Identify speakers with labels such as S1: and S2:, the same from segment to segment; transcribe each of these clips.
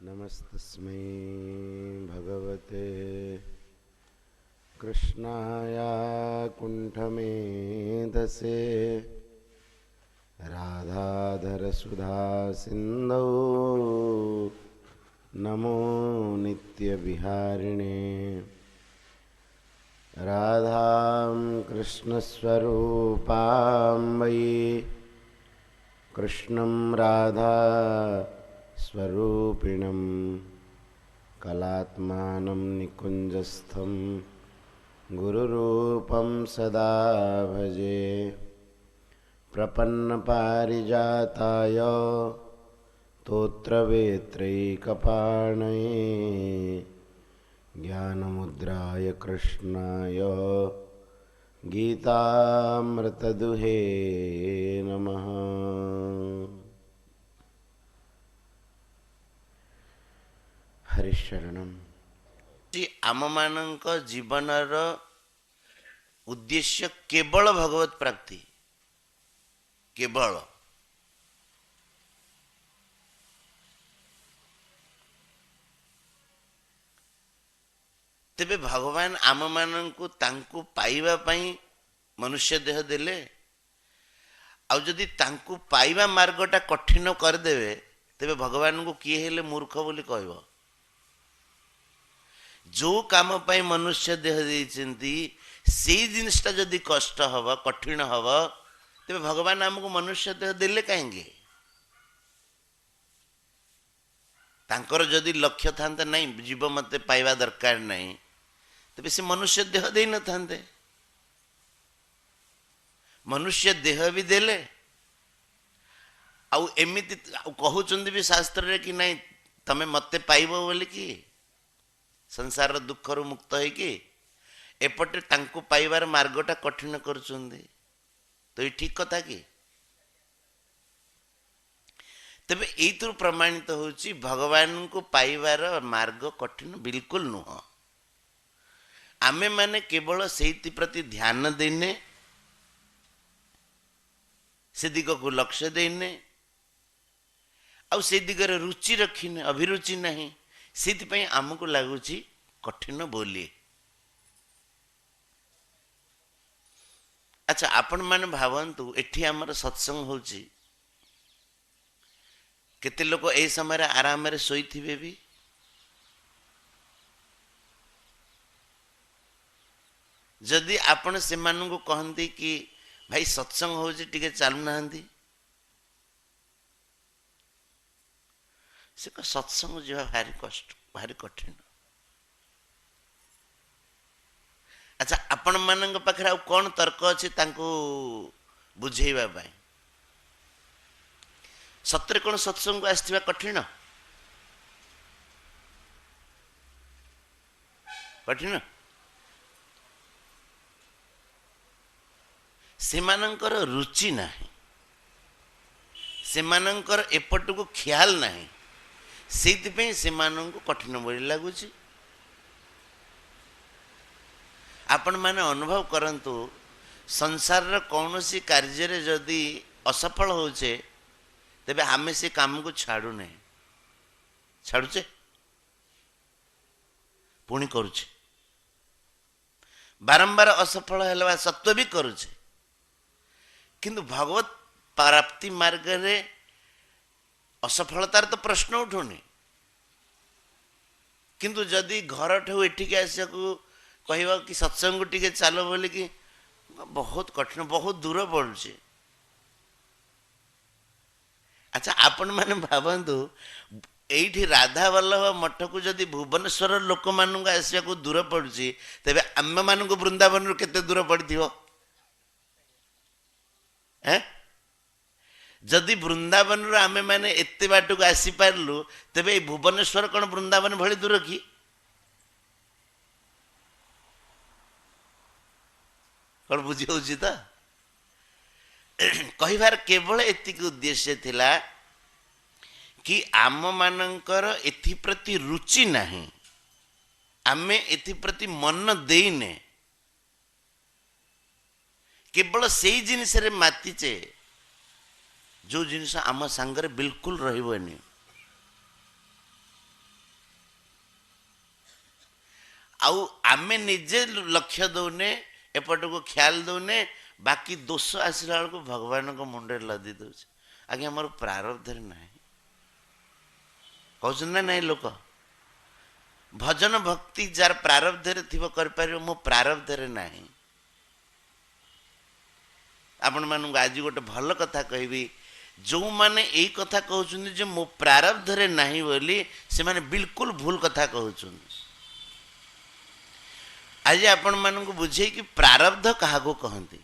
S1: नमस्तस्मै भगवते कृष्णाय कुण्ठमेधसे राधाधरसुधा सिन्धौ नमो नित्यविहारिणे राधां कृष्णस्वरूपां वै कृष्णं राधा स्वरूपिणं कलात्मानं निकुञ्जस्थं गुरुरूपं सदा भजे प्रपन्नपारिजाताय तोत्रवेत्रैकपाणये ज्ञानमुद्राय कृष्णाय गीतामृतदुहे नमः। हरिशरणम। आम मानक जीवनर उद्देश्य केवल भगवत प्राप्ति, केवल तेबे भगवान आम मानकु तांकु पाइबा पई मनुष्य देह देले। आउ जदि तांकु पाइबा मार्गटा कठिन कर देवे तेबे भगवान को किए हेले मूर्ख बोली कहबो। जो काम पाई मनुष्य देह देइचंती से जिनिसटा जदि कष्ट हवा कठिन हवा तेबे भगवान हमको मनुष्य देह देले कहेंगे। तांकर जदि लक्ष्य थांते नहीं जीव मते पाइबा दरकार नहीं तेबे से मनुष्य देह दे न थांते। मनुष्य देह भी देले आउ एमिति कहउचंदी भी शास्त्र रे कि नहीं तमे मते पाइबो बोली कि संसार दुख रु मुक्त है कि एपटे तांकु पाइबार मार्गटा कठिन करुचंदी। तो ये ठीक कथा कि तेबे एइतु प्रमाणित होची भगवान को पाइबार मार्ग कठिन बिल्कुल नुह। आमे माने केवल सेति प्रति ध्यान देने से दिग को लक्ष्य देने आउ से दिगरे रुचि रखिने अभिरुचि नहीं से आमको लगुची कठिन बोली। अच्छा आपण माने भावंतु एठी हमर सत्संग होची केते लोक ए समय आराम रे सोई थिबे भी जदि आपण से मानु को कहंती कि भाई सत्संग होची टिके चालू नाहंती से सत्संग जीवा भारी कष्ट भारी कठिन। अच्छा आपण मानक पाखरे आ कोन तर्क अछि तांको बुझेइबा पाई सत्रे कोन सत्संग को आस्थिबा कठिन कठिन सेमानंकर रुचि नाही सेमानंकर एपटको ख्याल नाही सेति सेमानंको कठिन बोली लागुची। आपण माने अनुभव करंतु संसार कौन सी कार्य रे जदि असफल होचे तेबे हमें से काम को छाड़ू नहीं छाड़ुचे पुणी करुचे बारंबार असफल हेलवा सत्व भी करुचे किंतु भगवत प्राप्ति मार्ग रे असफलतार तो प्रश्न उठुनी किंतु जदि घर ठू एठिके आसिया को कहवा कि सत्संग टिके चालो बोले कि बहुत कठिन बहुत दूर पड़ुचे। अच्छा आपण माने भावंतु एठी राधा वल्लभ मठ को जदि भुवनेश्वर लोक मानू आसिया को दूर पड़ुची तेबे आम मान को वृंदावन रु केते दूर पड़थिबो हैं जदि वृंदावन रु आमे माने एते बाटू को आसी पारलु तेबे भुवनेश्वर कोन वृंदावन भली दूर की कौन बुझी होची तो कहिबार केवल एतिक उद्देश्य थिला कि आम मानकर एथि प्रति रुचि नहीं आमे एथि प्रति मन देने केवल से जिनिस रे मातिचे जो जिनिस आम सांगरे बिल्कुल रहिबनी आउ आमे निजे लक्ष्य दौने एपट को ख्याल दौने बाकी दोष आसला बेलू भगवान को मुंडे लदी दौचे आज्ञा मोर प्रारब्धरे ना कहते ना नहीं लोक भजन भक्ति जार प्रारब्धरे थी कर मो प्रारब्धरे ना आपण मानू आज गोटे भल कथा कहबी जो माने यही कथा कहते मो प्रारब्धरे नहीं बोली से माने बिल्कुल भूल कथा कहते आज आपण मानू बुझे कि प्रारब्ध क्या कहते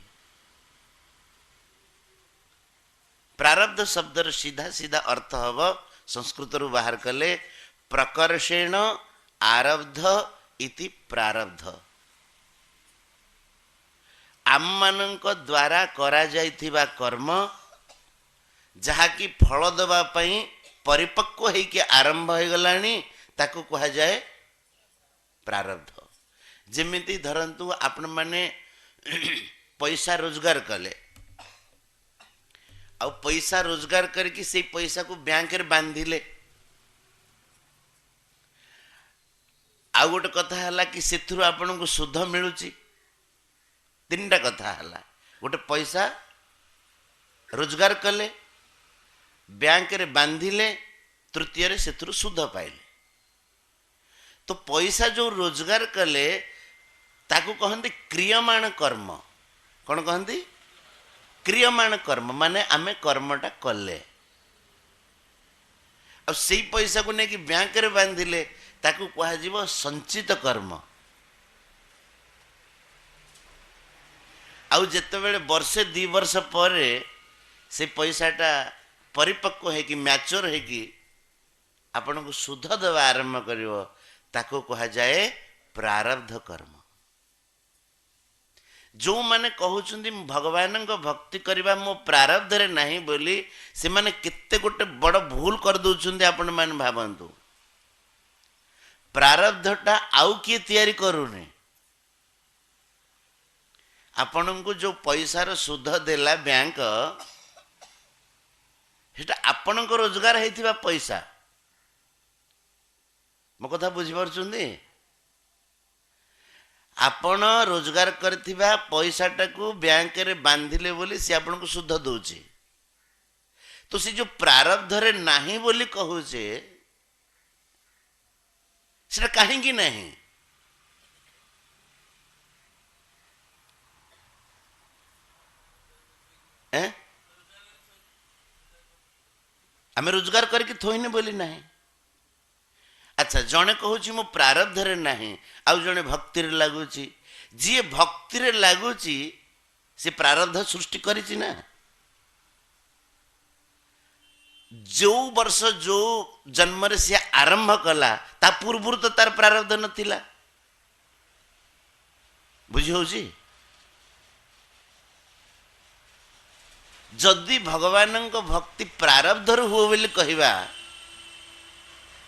S1: प्रारब्ध शब्दर सीधा सीधा अर्थ हम संस्कृत रु बाहर कले प्रकर्षेण आरब्ध इति प्रारब्ध आम मानक द्वारा करा जाइथिबा कर्म जहाँकि फल देवा पई परिपक्व होइके आरंभ हो गलानी ताकू कहा जाए प्रारब्ध जेमिति धरंतु आपण माने पैसा रोजगार कले आ पैसा रोजगार करके से पैसा को बैंक रे बांधिले आ गोटे कथा हला कि सेथुर आपण को सुध मिलुची तीनटा कथा हला गोटे पैसा रोजगार कले बैंक रे बांधिले तृतीय रे सेथुर सुध पाइले तो पैसा जो रोजगार कले ताकू कहते क्रियमाण कर्म कौन कहते क्रियमाण कर्म माने आमे कर्मटा कले अब से पैसा को लेकिन बैंक रे बांधिले ताकू कह संचित कर्म आउ जितेबले वर्षे 2 वर्ष पर से पैसाटा परिपक्व है कि मैच्योर है कि आपण को सुध देवा आरंभ करिवो ताको कहा जाए प्रारब्ध कर्म जो माने कहउचंदी भगवान को भक्ति करबा मो प्रारब्ध रे नहीं बोली से माने कित्ते गोटे बड़ भूल कर दउचंदी आपण माने भाबंतु प्रारब्धटा आउ किए तैयारी करूने आपण को जो पैसा रो सुध देला बैंक हेटा आपण को रोजगार हेतिबा पैसा मो कथा बुझी पारछुंदी आपण रोजगार करथिबा पैसाटा को बैंक रे बांधिले बोली से आपण को सुध दउचे तो से जो प्रारब्ध रे नाही बोली कहूचे सेटा काहे की नहीं आमे रोजगार करके थोइने बोली नहीं अच्छा जने कहूँ मो प्रारब्ध रे नहीं आउ जने भक्ति रे लागुची जी भक्ति रे लागुची से प्रारब्ध सृष्टि करिची ना जो वर्ष जो जन्म रे से आरंभ कला ता पूर्व तो तार प्रारब्ध नथिला बुझी होची जदि भगवान को भक्ति प्रारब्ध रे हुए बोली कहिबा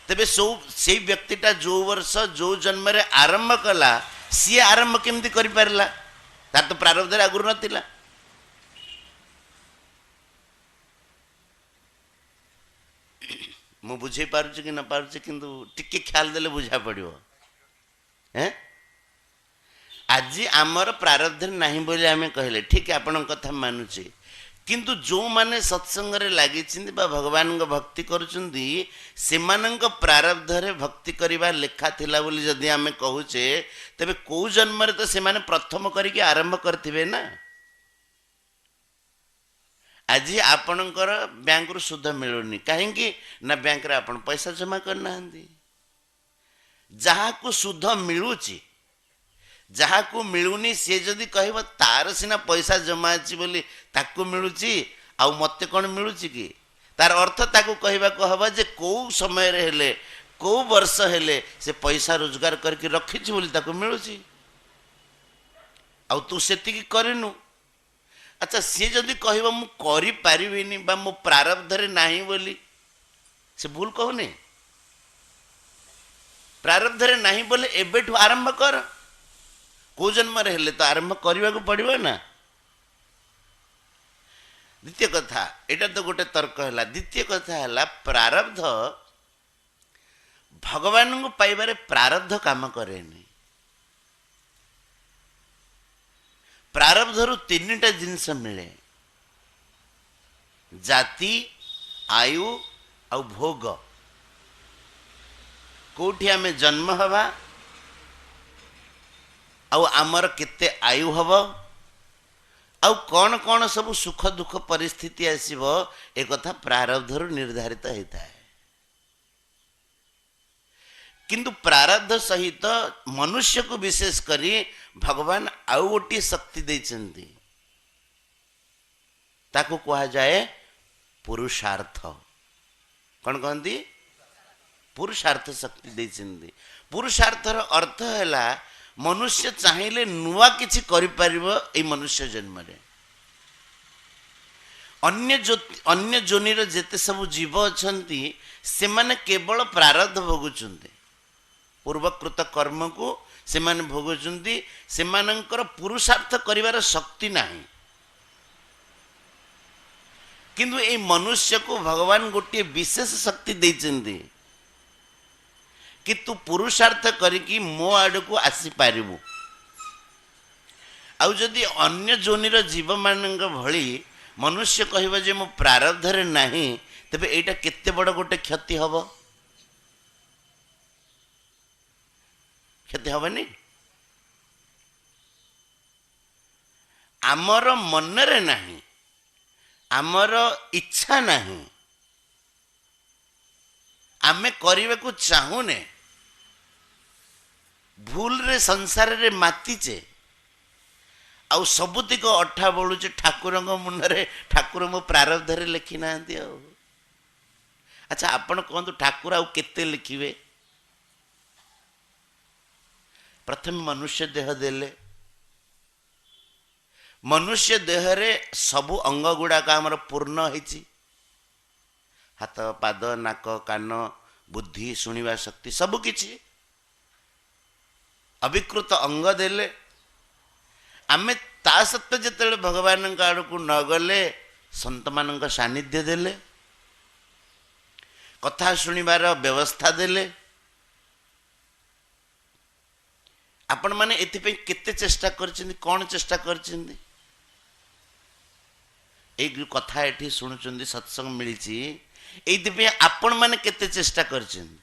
S1: तेबे से व्यक्तिटा जो वर्ष जो जन्म रे आरंभ कला सी आरंभ केमती करि पारला तार तो प्रारब्ध रे आगुर नथिला मु बुझे पारुछि कि न पारुछि किंतु टिके ख्याल देले बुझा पड़िबो हैं आज आमर प्रारब्ध नहीं बोले आमे कहले ठीक आपन कथा मानुछि किंतु जो माने सत्संग रे लागि छिंदी बा भगवान को भक्ति करूछंदी सेमानंक प्रारब्ध रे भक्ति करिबा लेखा थिला बोली जदि आमे कहूचे तबे को जन्म रे तो से माने प्रथम करी के आरंभ करथिबे ना आज आपणकर बैंक रु सुध मिलुनी काहेकि ना बैंक रे आपण पैसा जमा करना हंदी जहा को सुध मिलुची जहा को मिलुनी से जदि कहबो तार सिना पैसा जमा अछि बोली ताकू मिलुची आउ मते कोन मिलुची कि तार अर्थ ताकू कहबा को हबा जे को समय रे हेले को वर्ष हेले से पैसा रोजगार करके रखिछि बोली ताकू मिलुची आउ तू सेति की करिनु अच्छा से जदि कहबो मु करि पारिबिनी बा मो प्रारब्ध रे नाही बोली से भूल कहने प्रारब्ध रे नाही बोले एबेठु आरंभ कर को जन्म हेले तो आरंभ करने को पड़ो ना द्वितीय कथा एटा तो गोटे तर्क है द्वितीय कथा है प्रारब्ध भगवान को पाइबारे प्रारब्ध काम करे नहीं प्रारब्धरु तीनटा जिनस मिले, जाति, आयु और भोग। कोठी आमे जन्म हवा आउ आमर केते आयु हब आउ कौन कौन सब सुख दुख परिस्थिति आसीब ए कथा प्रारब्धरु निर्धारित होता है। किंतु प्रारब्ध सहित मनुष्य को विशेष करी भगवान आउ गोटी शक्ति देइछन्ति, ताको कहा जाए पुरुषार्थ। कौन कहती? पुरुषार्थ शक्ति देइछन्ति। पुरुषार्थर अर्थ है मनुष्य चाहिए नुआ किछि करि परिबो ए मनुष्य जन्म रे। अन्य जोनिर जेते सब जीव अछन्ति से माने केवल प्रारब्ध भोगुचन्ति, पूर्वकृत कर्म को से माने भोगुचन्ति, से मानकर पुरुषार्थ करिवार शक्ति नाही। किंतु ए मनुष्य को भगवान गोटे विशेष शक्ति देइछन्ति कि तू पुरुषार्थ करिकी मो आड़ को आसी पारिबु। आउ जदि अन्य जोनिर जीव मानक भली मनुष्य कहबा जे मो प्रारब्ध रे नाही, तबे एटा केते बड़ गोटे क्षति हबो? क्षति हबनी? आमर मन रे नाही, आमर इच्छा नाही, आमे करिवे को चाहूने, भूल रे संसार रे मातीचे आउ सबुतिक अठा बोलुचे ठाकुर मुंडरे, ठाकुर मो प्रारब्ध रे लिखि नांती। अच्छा आपण कहतु ठाकुर आउ केते लिखिवे? प्रथम मनुष्य देह देले, मनुष्य देह रे सबु अंग गुड़ाक आमर पूर्ण होइछि, हाथ पाद नाक कान बुद्धि शुणिबा शक्ति सबु किछि अविकृत अंग देले। आमे ता सत्य जेतेबेले भगवान आड़ को न गले संत मान सानिध्य देले, कथा शुणिबार व्यवस्था देले। आपण माने एथिपे केते चेष्टा करछिन? कोन चेष्टा करछिन? ए कथा एठी सुनुचंदी, सत्संग मिलिछि, एथिपे आपण माने केते चेष्टा करछिन?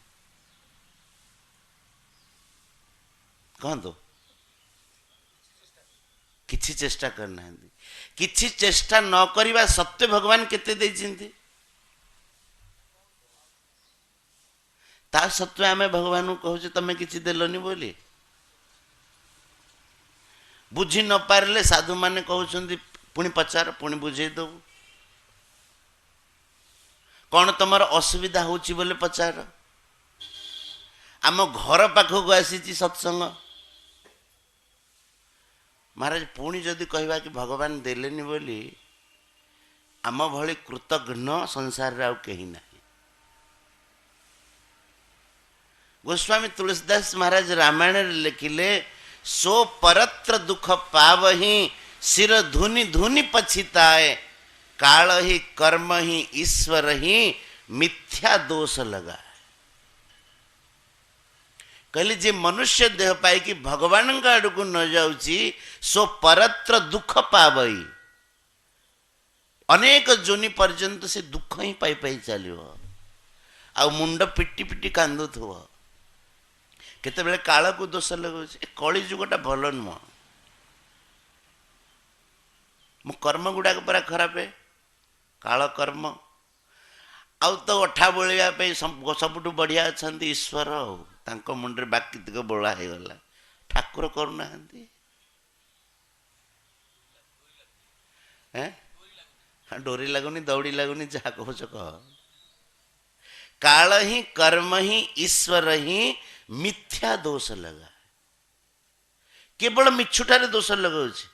S1: कहतो किछि चेष्टा करना। किछि चेष्टा न करिबा सत्य भगवान केते देइछिन्ति, ता सत्य आमे भगवान को कहूचे तमे किछि देलनी बोली। बुझी न पारले साधु माने कहउछन्ति पुणी पचार, पुणी बुझे दबु, कौन तुम असुविधा होची बोले पचार। आम घर पाखक आसी सत्संग, महाराज पुणी जदि कहवा कि भगवान देलेनी बोली, आम भली कृतघ्न संसार रे आउ केही ना। गोस्वामी तुलसीदास महाराज रामायण लिखिले, सो परत्र दुख पावही सिर धुनि धुनि पछिताए, काल ही कर्म ही ईश्वर ही मिथ्या दोष लगा। कहले जे मनुष्य देह पाई कि भगवान का आड़ को न जाउची, सो परत्र दुख पावई, अनेक जोनि पर्यंत से दुख ही पाई पाई चलियो, आ मुंड पिटी पिटी कांदुथुव। केते बेले काल को दोष लगाउची। कली जुगटा भल नुह, मो कर्म गुड़ाक पूरा खराब है, काल कर्म। आउ तो अठा बोलिया पे सबुठु बढ़िया अच्छा ईश्वर, तांको मुंडे बाकी तक बोला हो गला। ठाकुर करूना डोरी लगुनि दौड़ी लगुनि जहा कह कह। काल ही कर्म ही ईश्वर ही मिथ्या दोष लगा, केवल मिछुटारे दोष लगाउछि।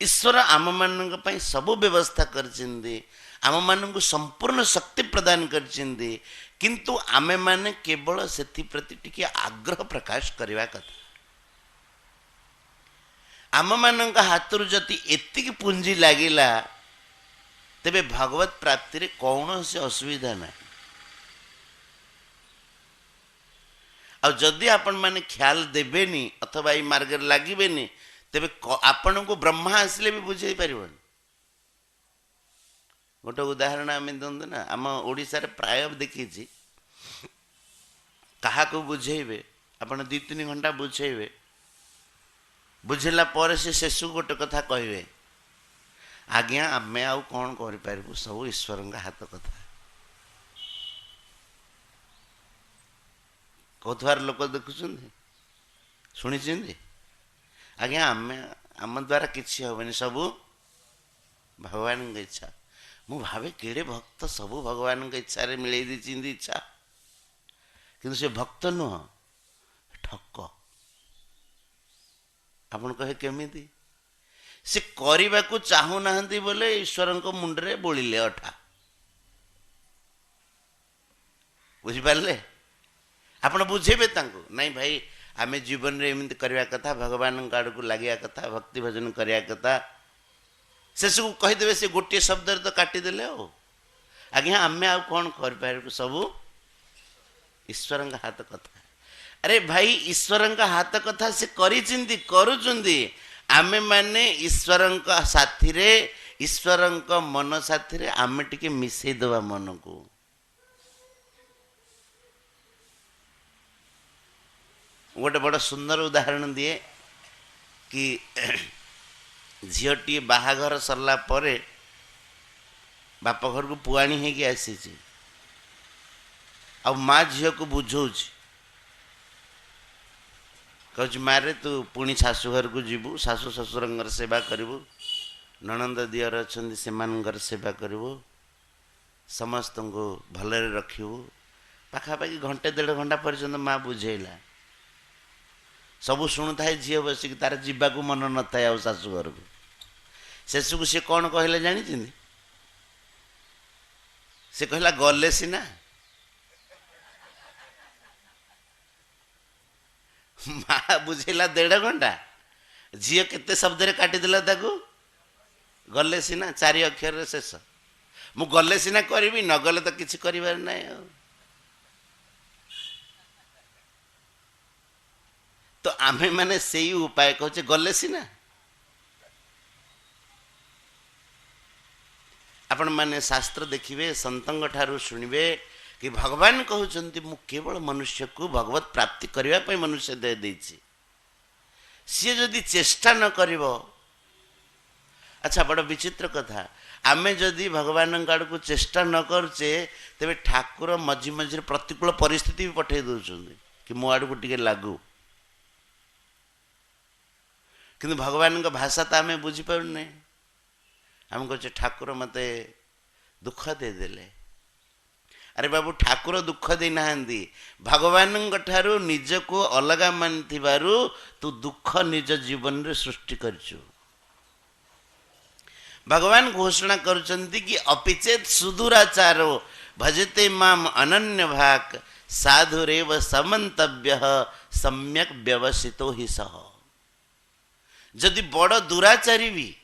S1: ईश्वर आम मान सबु व्यवस्था करछिन्दी, आम मान संपूर्ण शक्ति प्रदान करछिन्दी, किंतु आमे माने केवल सेथि प्रति टिके आग्रह प्रकाश करवा कथा। आम मान हाथ जति एतिकी पुंजी लागिला, तेबे भगवत प्राप्ति रे कौन से असुविधा ना। आ जदि आपण माने ख्याल देबेनी अथवा ई मार्ग लगिबेनी, तेबे आपण को ब्रह्मा आसिले भी बुझे पारिबन। गोटे उदाहरण आम दिंतु ना, आम ओडिशा रे प्राय देखी क्या बुझेबे आपण 2-3 घंटा बुझेबे, बुझेला पर से शेष गोटे कथा कहे, आज्ञा आमे आउ कौन करूँ सब ईश्वर हाथ कथा। कौथबार लोक देखुं शुणी, आज्ञा आमे आम द्वारा किसी हेनी, सबू भगवान की इच्छा। मु भावे केड़े भक्त सबू भगवान की इच्छा मिले दी इच्छा, किंतु से भक्त नुह, ठक। आपण कहे केमिति से करने को चाहू ना बोले ईश्वर मुंडरे बोलिले अठा, बुझिपारे। आपण बुझेबे तांको नहीं भाई आम जीवन में एमती करवा कथा, भगवान आड़ को लगे कथा, भक्ति भजन करवा कथा, से सब कहीदेवे। से गोटे शब्द तो काटिदेले आज्ञा आम आउ कौन कर सबू ईश्वर हाथ कथा। अरे भाई ईश्वर हाथ कथा से करुचंदी, आमे माने ईश्वर साथी रे, ईश्वर मन साथी रे आमे टिके मिसई दवा मन को। गोटे बड़ा सुंदर उदाहरण दिए कि झीटी बाहाघर सरला परे बाप घर को पुआणी है कि आसी, आ माँ झील को बुझाऊँ कह मारे तू पुणी शाशुघर को जीवु, शाशु ससुर सेवा करू, ननंद दियर अच्छा से सेवा करू, समस्त को भलरे रखिबू। पाखापाखि घंटे 1.5 घंटा पर्यंत माँ बुझेला, सबू शुणु थाए झील बसिक तार जीवा को मन न थाए आ शाशुघर को। शेष को सी कौन कहले जानी, से कहला गले सीना, माँ बुझेला 1.5 घंटा, झील केते शब्द रे काटिदेला ताकू गले सीना 4 अक्षर शेष। मु गले सीना करी न गले तो किसी कर ना। तो आमे माने से ही उपाय कहचे गले सीना। आपण माने शास्त्र देखिए, संतंग ठारू शुणिबे कि भगवान कहते मु केवल मनुष्य को भगवत प्राप्ति करने मनुष्य दे देछि, सी जदि चेष्टा न करिवो। अच्छा बड़ विचित्र कथा, आमे जदि भगवान आड़ को चेष्टा न करुचे तेबे ठाकुर मझी मझी प्रतिकूल परिस्थिति भी पठे दौरान कि मो आड़ को टिके लागू, किंतु भगवान का भाषा तो आमे बुझी पारुने। आम कहे ठाकुर मते दुख दे देले। अरे बाबू ठाकुर दुख दे नाहंदी, भगवान ठारू निज को अलगा मानिथिबारु तू दुख निज जीवन रे सृष्टि करछु। भगवान घोषणा करुचंती कि अपिचेत सुदूराचारो भजते माम अनन्य भाग साधुरेव समन्तव्य सम्यक व्यवसितो हि सह। जदि बड़ दुराचारी भी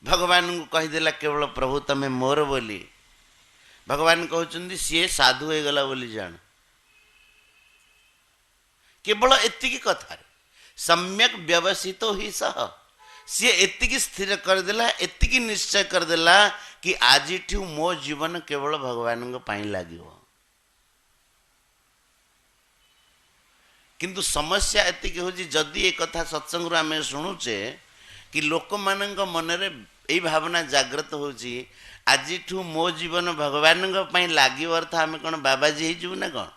S1: भगवान को कहीदेला केवल प्रभु तमे मोर बोली, भगवान कहते सी साधु हो गला बोली जान। केवल एतिकी कथा सम्यक व्यवसित ही सह सी एतिकी स्थिर करदेला, एतिकी निश्चय करदेला कि आज मो जीवन केवल भगवान लगे। किंतु समस्या एतिकी हो जदि एक कथा सत्संग आम शुणुचे कि लोक मान मनरे यही भावना जागृत होची आज मो जीवन भगवान लगे अर्थ आम कौन बाबाजी हो ना कौन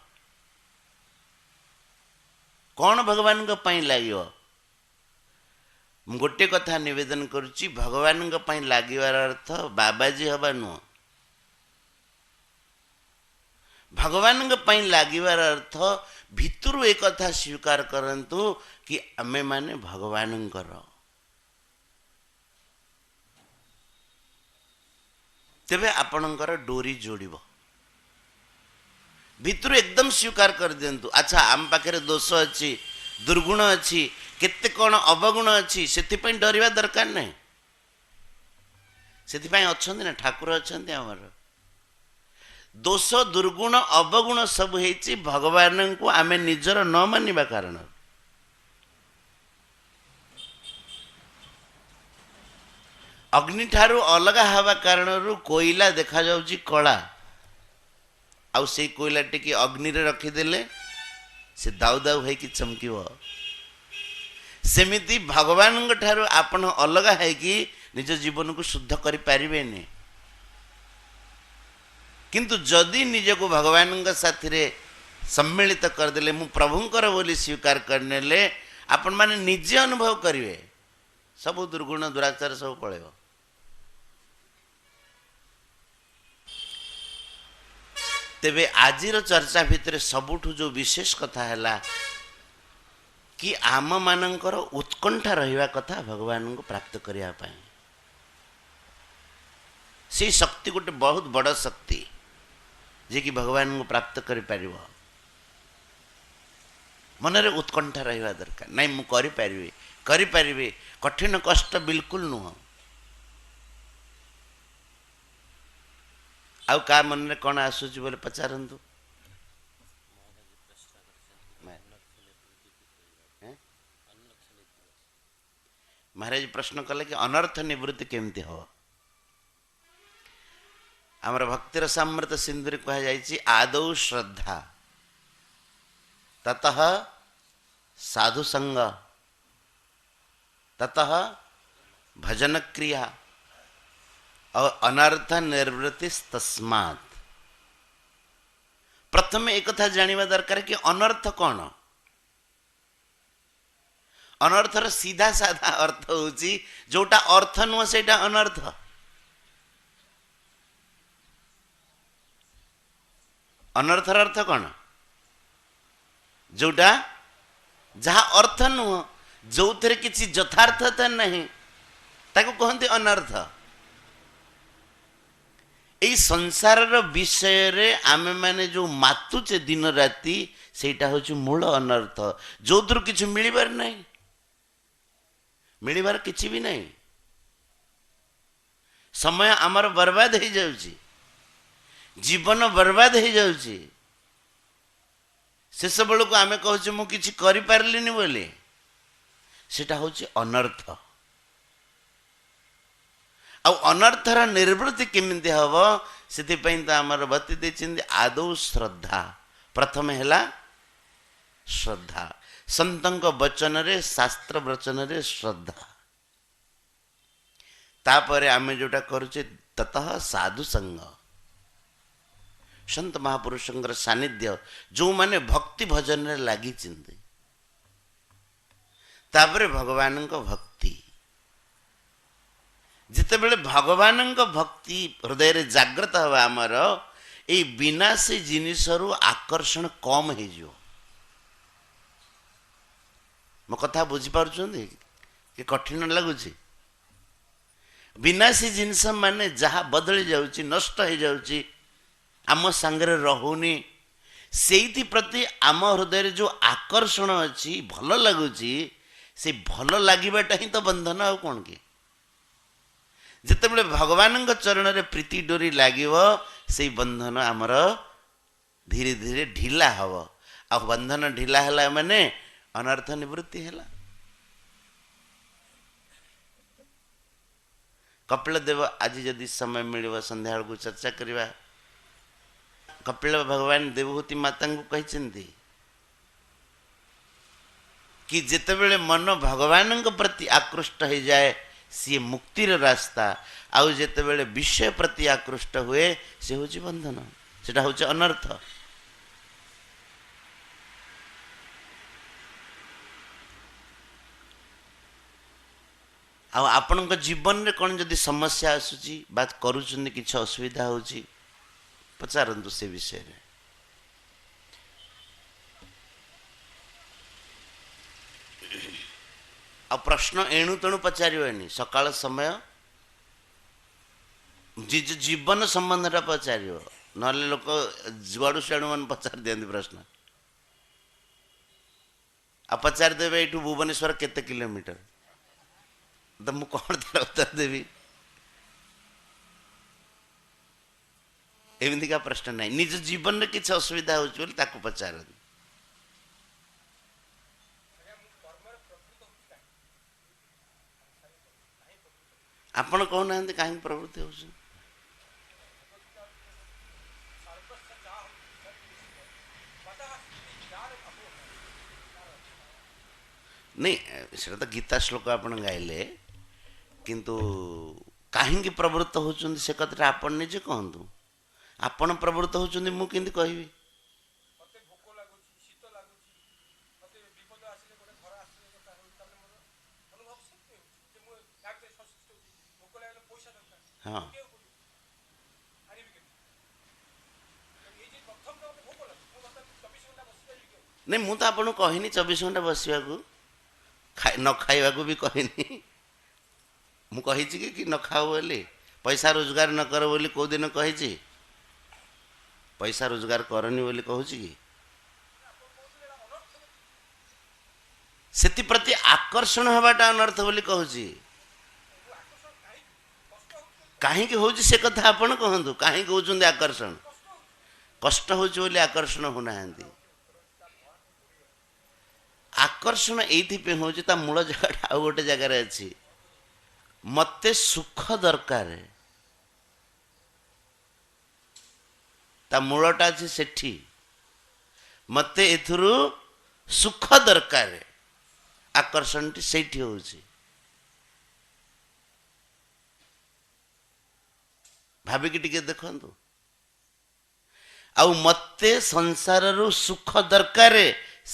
S1: कौन भगवान लगे। गोटे कथा निवेदन करुच्ची भगवान लगिवार अर्थ बाबाजी हवा नुह, भगवान लगिवार अर्थ भितर एक कथा स्वीकार करंतु कि आमे माने भगवान तेबे आपणकर डोरी जोड़िब भितर एकदम स्वीकार कर दिंतु। अच्छा आम पाखे दोष अच्छी दुर्गुण अच्छी केते कौन अवगुण अच्छी से डरवा दरकार नहीं। से अच्छा ना ठाकुर अच्छा आमर दोष दुर्गुण अवगुण सब है भगवान को आमे निजर न मानिबा कारण। अग्नि ठारू अलग हवा कारण कोईला देखा जाउची कला आउ से कोईला टिकी अग्नि रे रखिदेले से दाउ दाउ है कि चमकीव सेमिति भगवान ठारू आपण अलग है कि निज जीवन को शुद्ध करि पारिबेनी किंतु जदि निज को भगवान साथी रे सम्मिलित करदेले मु प्रभुंकर बोली स्वीकार करनेले आपण माने निजे अनुभव करिवे सब दुर्गुण दुराचार सब पळेव तेबे आजिर चर्चा भितर सबुठु जो विशेष कथा हैला कि आम मानकर उत्कंठा रहिवा कथा भगवान को प्राप्त करिया पाए से शक्ति गोटे बहुत बड़ शक्ति जे कि भगवान को प्राप्त करि परिबो मनरे उत्कंठा रहिवा दरकार नहीं मु करि परिबे कठिन कष्ट बिल्कुल नुह आउ का मन रे कोन आसुची बोले पचारंतु महाराज प्रश्न कले कि अनर्थ निवृत्ति केमती हो आमर भक्तिर सामृत सिंधुरे कहा जायछि आदौ श्रद्धा ततः साधु संग ततः भजन क्रिया और अनर्थ निर्वृत्ति तस्मात् प्रथम एक कथा जानिबा दरकार कि अनर्थ कौन अनर्थर सीधा साधा अर्थ होची जोटा अर्थ नुह सेटा अनर्थ अनर्थर अर्थ कौन जोटा जहा अर्थ नुह जो थे किसी यथार्थता नहीं ताको कहते अनर्थ यही संसार विषय रे आमे माने जो मातुचे दिन राति सेटा होची मूल अनर्थ जो द्रु किछु मिलिबार नहीं मिलिबार किछि भी नहीं समय आमर बर्बाद हो जाउची जीवन बर्बाद हो जाउची शेष बेलू को आमे कहूँ मु किछि करि पारलिनी बोली सेटा होची अनर्थ आ अनर्थर निर्वृत्ति केमिति हबो सेति पई त हमर बति देचिंदी आदौ श्रद्धा प्रथम हैला श्रद्धा संतंक वचन रे शास्त्र वचन रे श्रद्धा तापरे आमे जोटा करूचे ततः साधु संग संत महापुरुषंकर सानिध्य जो माने भक्ति भजन रे लागि चिंदी तापरे भगवान को भक्ति जिते बेले भगवान को भक्ति हृदय रे जागृत हवा आमर ए विनाशी जिनिसरु आकर्षण कम हे जो मो कथा बुझी पारुछंदी कि कठिन लागुची विनाशी जिनिस माने जहा बदली जाउची नष्ट हो जाउची आम संगरे रहुनी सेइथि प्रति आम हृदय जो आकर्षण अच्छी भल लगुची से भल लागिबाटा ही तो बंधन आ कौन कि जिते भगवान चरण रे प्रीति डोरी लागिव से बंधन आमर धीरे धीरे ढिला हव आ बंधन ढिला है माने अनर्थ निवृत्ति है कपिल देव आज जदि समय मिल संध्या को चर्चा करवा कपिल भगवान देवहूति माता को कहते कि जितेबले मन भगवान प्रति आकृष्ट हो जाए सी मुक्तिर रास्ता आउ जितेबले विषय प्रति आकृष्ट हुए से हूँ बंधन सेटा हूँ अनर्थ आपण जीवन में कौन जदि समस्या आसूची बात करुचंदी किछ असुविधा होची पचारंतु से विषय रे आ प्रश्न एणु तेणु पचारिबनी सकाळ समय जीवन संबंध पचार नले लोक जुआड़ू सियाड़ू मन पचार दियंती प्रश्न आ पचार देवे एठू भुवनेश्वर केते किलोमीटर तो मु कौन तार उत्तर देवी एमती का प्रश्न नहीं निज जीवन में किसी असुविधा हो पचार ଆପଣ କହୁନାହାନ୍ତି କାହିଁକି ପ୍ରବୃତ୍ତି ହଉଛନ୍ତି? ନାଇଁ ସେଟା ତ ଗୀତା ଶ୍ଲୋକ ଆପଣ ଗାଇଲେ, କିନ୍ତୁ କାହିଁକି ପ୍ରବୃତ୍ତ ହଉଛନ୍ତି ସେ କଥାଟା ଆପଣ ନିଜେ କହନ୍ତୁ। ଆପଣ ପ୍ରବୃତ୍ତ ହଉଛନ୍ତି, ମୁଁ କେମିତି କହିବି? ହଁ, ନାଇଁ ମୁଁ ତ ଆପଣଙ୍କୁ କହିନି 24 ଘଣ୍ଟା ବସିବାକୁ, ନ ଖାଇବାକୁ ବି କହିନି। ମୁଁ କହିଛି କି ନ ଖାଅ ବୋଲି, ପଇସା ରୋଜଗାର ନ କର ବୋଲି କୋଉ ଦିନ କହିଛି? ପଇସା ରୋଜଗାର କରନି ବୋଲି କହୁଛି କି? ସେଥିପ୍ରତି ଆକର୍ଷଣ ହେବାଟା ଅନର୍ଥ ବୋଲି କହୁଛି। କାହିଁକି ହଉଛି ସେ କଥା ଆପଣ କୁହନ୍ତୁ। କାହିଁକି କହୁଛନ୍ତି ଆକର୍ଷଣ? କଷ୍ଟ ହଉଛି ବୋଲି ଆକର୍ଷଣ ହଉନାହାନ୍ତି। ଆକର୍ଷଣ ଏଇଥିପାଇଁ ହଉଛି, ତା ମୂଳ ଜାଗାଟା ଆଉ ଗୋଟେ ଜାଗାରେ ଅଛି। ମତେ ସୁଖ ଦରକାର, ତା ମୂଳଟା ଅଛି ସେଠି। ମତେ ଏଥିରୁ ସୁଖ ଦରକାର, ଆକର୍ଷଣଟି ସେଇଠି ହଉଛି। ଭାବିକି ଟିକେ ଦେଖନ୍ତୁ। ଆଉ ମତେ ସଂସାରରୁ ସୁଖ ଦରକାର,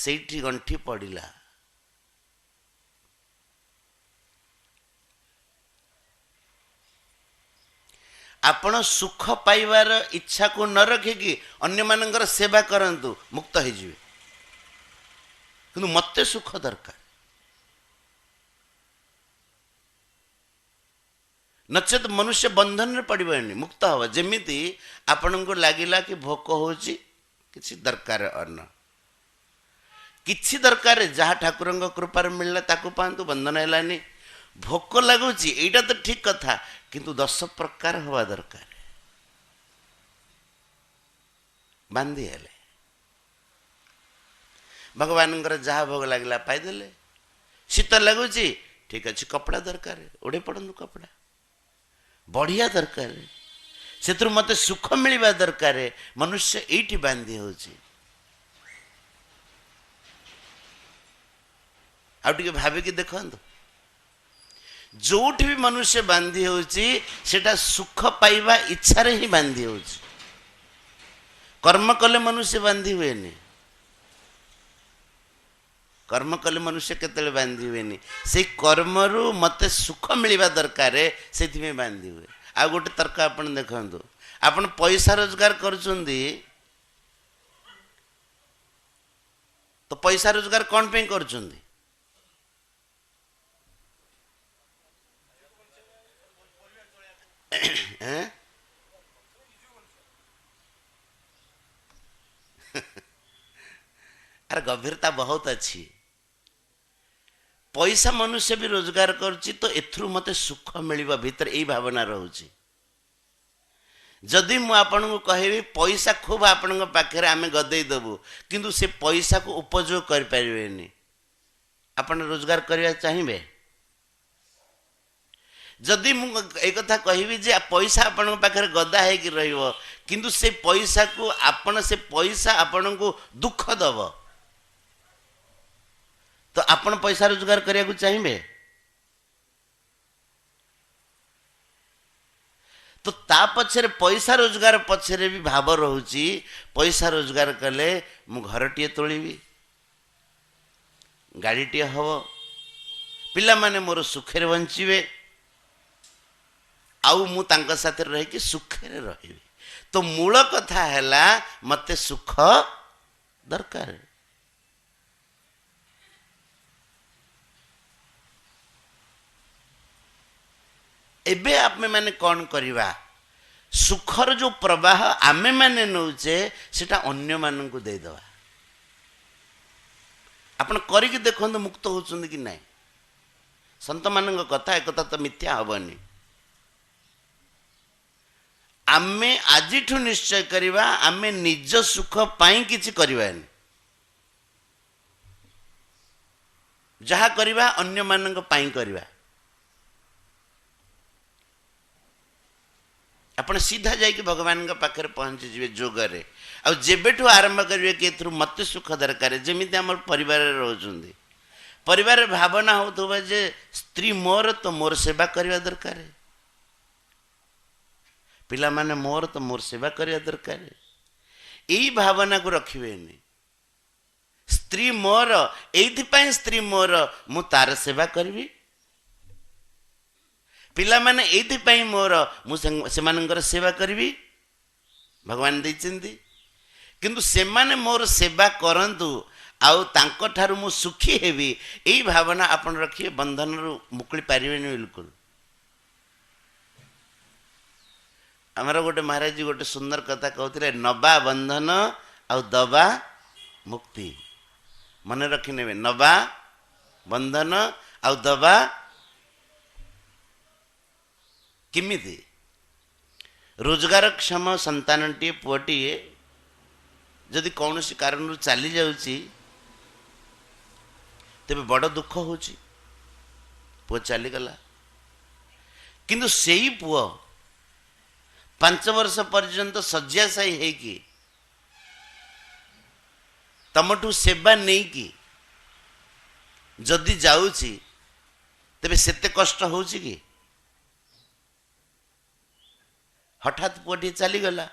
S1: ସେଇଠି ଗଣ୍ଠି ପଡ଼ିଲା। ଆପଣ ସୁଖ ପାଇବାର ଇଚ୍ଛାକୁ ନ ରଖିକି ଅନ୍ୟମାନଙ୍କର ସେବା କରନ୍ତୁ, ମୁକ୍ତ ହେଇଯିବେ। କିନ୍ତୁ ମତେ ସୁଖ ଦରକାର, ନଚେତ୍ ମନୁଷ୍ୟ ବନ୍ଧନରେ ପଡ଼ିବନି, ମୁକ୍ତ ହବ। ଯେମିତି ଆପଣଙ୍କୁ ଲାଗିଲା କି ଭୋକ ହଉଛି, କିଛି ଦରକାର ଅନ୍ନ, କିଛି ଦରକାର, ଯାହା ଠାକୁରଙ୍କ କୃପାରେ ମିଳିଲା ତାକୁ ପାଆନ୍ତୁ, ବନ୍ଧନ ହେଲାନି। ଭୋକ ଲାଗୁଛି, ଏଇଟା ତ ଠିକ କଥା, କିନ୍ତୁ 10 ପ୍ରକାର ହବା ଦରକାର। ବାନ୍ଧି ହେଲେ ଭଗବାନଙ୍କର ଯାହା ଭୋଗ ଲାଗିଲା ପାଇଦେଲେ। ଶୀତ ଲାଗୁଛି, ଠିକ ଅଛି, କପଡ଼ା ଦରକାର, ଓଢ଼େ ପଡ଼ନ୍ତୁ କପଡ଼ା। ବଢ଼ିଆ ଦରକାର, ସେଥିରୁ ମୋତେ ସୁଖ ମିଳିବା ଦରକାର। ମନୁଷ୍ୟ ଏଇଠି ବାନ୍ଧି ହେଉଛି। ଆଉ ଟିକେ ଭାବିକି ଦେଖନ୍ତୁ, ଯୋଉଠି ବି ମନୁଷ୍ୟ ବାନ୍ଧି ହେଉଛି, ସେଟା ସୁଖ ପାଇବା ଇଚ୍ଛାରେ ହିଁ ବାନ୍ଧି ହେଉଛି। କର୍ମ କଲେ ମନୁଷ୍ୟ ବାନ୍ଧି ହୁଏନି। କର୍ମ କଲେ ମନୁଷ୍ୟ କେତେବେଳେ ବାନ୍ଧି ହୁଏନି। ସେଇ କର୍ମରୁ ମତେ ସୁଖ ମିଳିବା ଦରକାର, ସେଥିପାଇଁ ବାନ୍ଧି ହୁଏ। ଆଉ ଗୋଟେ ତର୍କ ଆପଣ ଦେଖନ୍ତୁ, ଆପଣ ପଇସା ରୋଜଗାର କରୁଛନ୍ତି, ତ ପଇସା ରୋଜଗାର କଣ ପାଇଁ କରୁଛନ୍ତି? ଆର ଗଭୀରତା ବହୁତ ଅଛି। ପଇସା ମନୁଷ୍ୟ ବି ରୋଜଗାର କରୁଛି, ତ ଏଥିରୁ ମତେ ସୁଖ ମିଳିବ, ଭିତରେ ଏଇ ଭାବନା ରହୁଛି। ଯଦି ମୁଁ ଆପଣଙ୍କୁ କହିବି ପଇସା ଖୁବ ଆପଣଙ୍କ ପାଖରେ ଆମେ ଗଦେଇ ଦେବୁ, କିନ୍ତୁ ସେ ପଇସାକୁ ଉପଯୋଗ କରିପାରିବେନି, ଆପଣ ରୋଜଗାର କରିବା ଚାହିଁବେ? ଯଦି ମୁଁ ଏ କଥା କହିବି ଯେ ପଇସା ଆପଣଙ୍କ ପାଖରେ ଗଦା ହେଇକି ରହିବ, କିନ୍ତୁ ସେ ପଇସାକୁ ସେ ପଇସା ଆପଣଙ୍କୁ ଦୁଃଖ ଦବ, ତ ଆପଣ ପଇସା ରୋଜଗାର କରିବାକୁ ଚାହିଁବେ? ତ ତା ପଛରେ, ପଇସା ରୋଜଗାର ପଛରେ ବି ଭାବ ରହୁଛି। ପଇସା ରୋଜଗାର କଲେ ମୁଁ ଘରଟିଏ ତୋଳିବି, ଗାଡ଼ିଟିଏ ହବ, ପିଲାମାନେ ମୋର ସୁଖରେ ବଞ୍ଚିବେ, ଆଉ ମୁଁ ତାଙ୍କ ସାଥିରେ ରହିକି ସୁଖରେ ରହିବି। ତ ମୂଳ କଥା ହେଲା ମତେ ସୁଖ ଦରକାର। ଏବେ ଆମେ ମାନେ କଣ କରିବା? ସୁଖର ଯୋଉ ପ୍ରବାହ ଆମେ ମାନେ ନେଉଛେ, ସେଟା ଅନ୍ୟମାନଙ୍କୁ ଦେଇଦେବା। ଆପଣ କରିକି ଦେଖନ୍ତୁ, ମୁକ୍ତ ହଉଛନ୍ତି କି ନାହିଁ। ସନ୍ତମାନଙ୍କ କଥା, ଏକଥା ତ ମିଥ୍ୟା ହବନି। ଆମେ ଆଜିଠୁ ନିଶ୍ଚୟ କରିବା, ଆମେ ନିଜ ସୁଖ ପାଇଁ କିଛି କରିବାନି। ଯାହା କରିବା ଅନ୍ୟମାନଙ୍କ ପାଇଁ କରିବା। ଆପଣ ସିଧା ଯାଇକି ଭଗବାନଙ୍କ ପାଖରେ ପହଞ୍ଚିଯିବେ ଯୋଗରେ। ଆଉ ଯେବେଠୁ ଆରମ୍ଭ କରିବେ କି ଏଥିରୁ ମୋତେ ସୁଖ ଦରକାର, ଯେମିତି ଆମର ପରିବାରରେ ରହୁଛନ୍ତି, ପରିବାରରେ ଭାବନା ହେଉଥିବ ଯେ ସ୍ତ୍ରୀ ମୋର ତ ମୋର ସେବା କରିବା ଦରକାର, ପିଲାମାନେ ମୋର ତ ମୋର ସେବା କରିବା ଦରକାର, ଏଇ ଭାବନାକୁ ରଖିବେନି। ସ୍ତ୍ରୀ ମୋର, ଏଇଥିପାଇଁ ସ୍ତ୍ରୀ ମୋର, ମୁଁ ତାର ସେବା କରିବି। ପିଲାମାନେ ଏଇଥିପାଇଁ ମୋର, ମୁଁ ସେମାନଙ୍କର ସେବା କରିବି। ଭଗବାନ ଦେଇଛନ୍ତି, କିନ୍ତୁ ସେମାନେ ମୋର ସେବା କରନ୍ତୁ ଆଉ ତାଙ୍କଠାରୁ ମୁଁ ସୁଖୀ ହେବି, ଏଇ ଭାବନା ଆପଣ ରଖିବେ, ବନ୍ଧନରୁ ମୁକୁଳି ପାରିବେନି ବିଲକୁଲ। ଆମର ଗୋଟେ ମହାରାଜ ଗୋଟେ ସୁନ୍ଦର କଥା କହୁଥିଲେ, ନବା ବନ୍ଧନ ଆଉ ଦବା ମୁକ୍ତି। ମନେ ରଖିନେବେ, ନବା ବନ୍ଧନ ଆଉ ଦବା କେମିତି? ରୋଜଗାରକ୍ଷମ ସନ୍ତାନଟିଏ, ପୁଅଟିଏ ଯଦି କୌଣସି କାରଣରୁ ଚାଲି ଯାଉଛି, ତେବେ ବଡ଼ ଦୁଃଖ ହେଉଛି, ପୁଅ ଚାଲିଗଲା। କିନ୍ତୁ ସେଇ ପୁଅ 5 ବର୍ଷ ପର୍ଯ୍ୟନ୍ତ ଶଯ୍ୟାଶାୟୀ ହେଇକି ତମଠୁ ସେବା ନେଇକି ଯଦି ଯାଉଛି, ତେବେ ସେତେ କଷ୍ଟ ହେଉଛି କି? ହଠାତ୍ ପୁଅଟିଏ ଚାଲିଗଲା,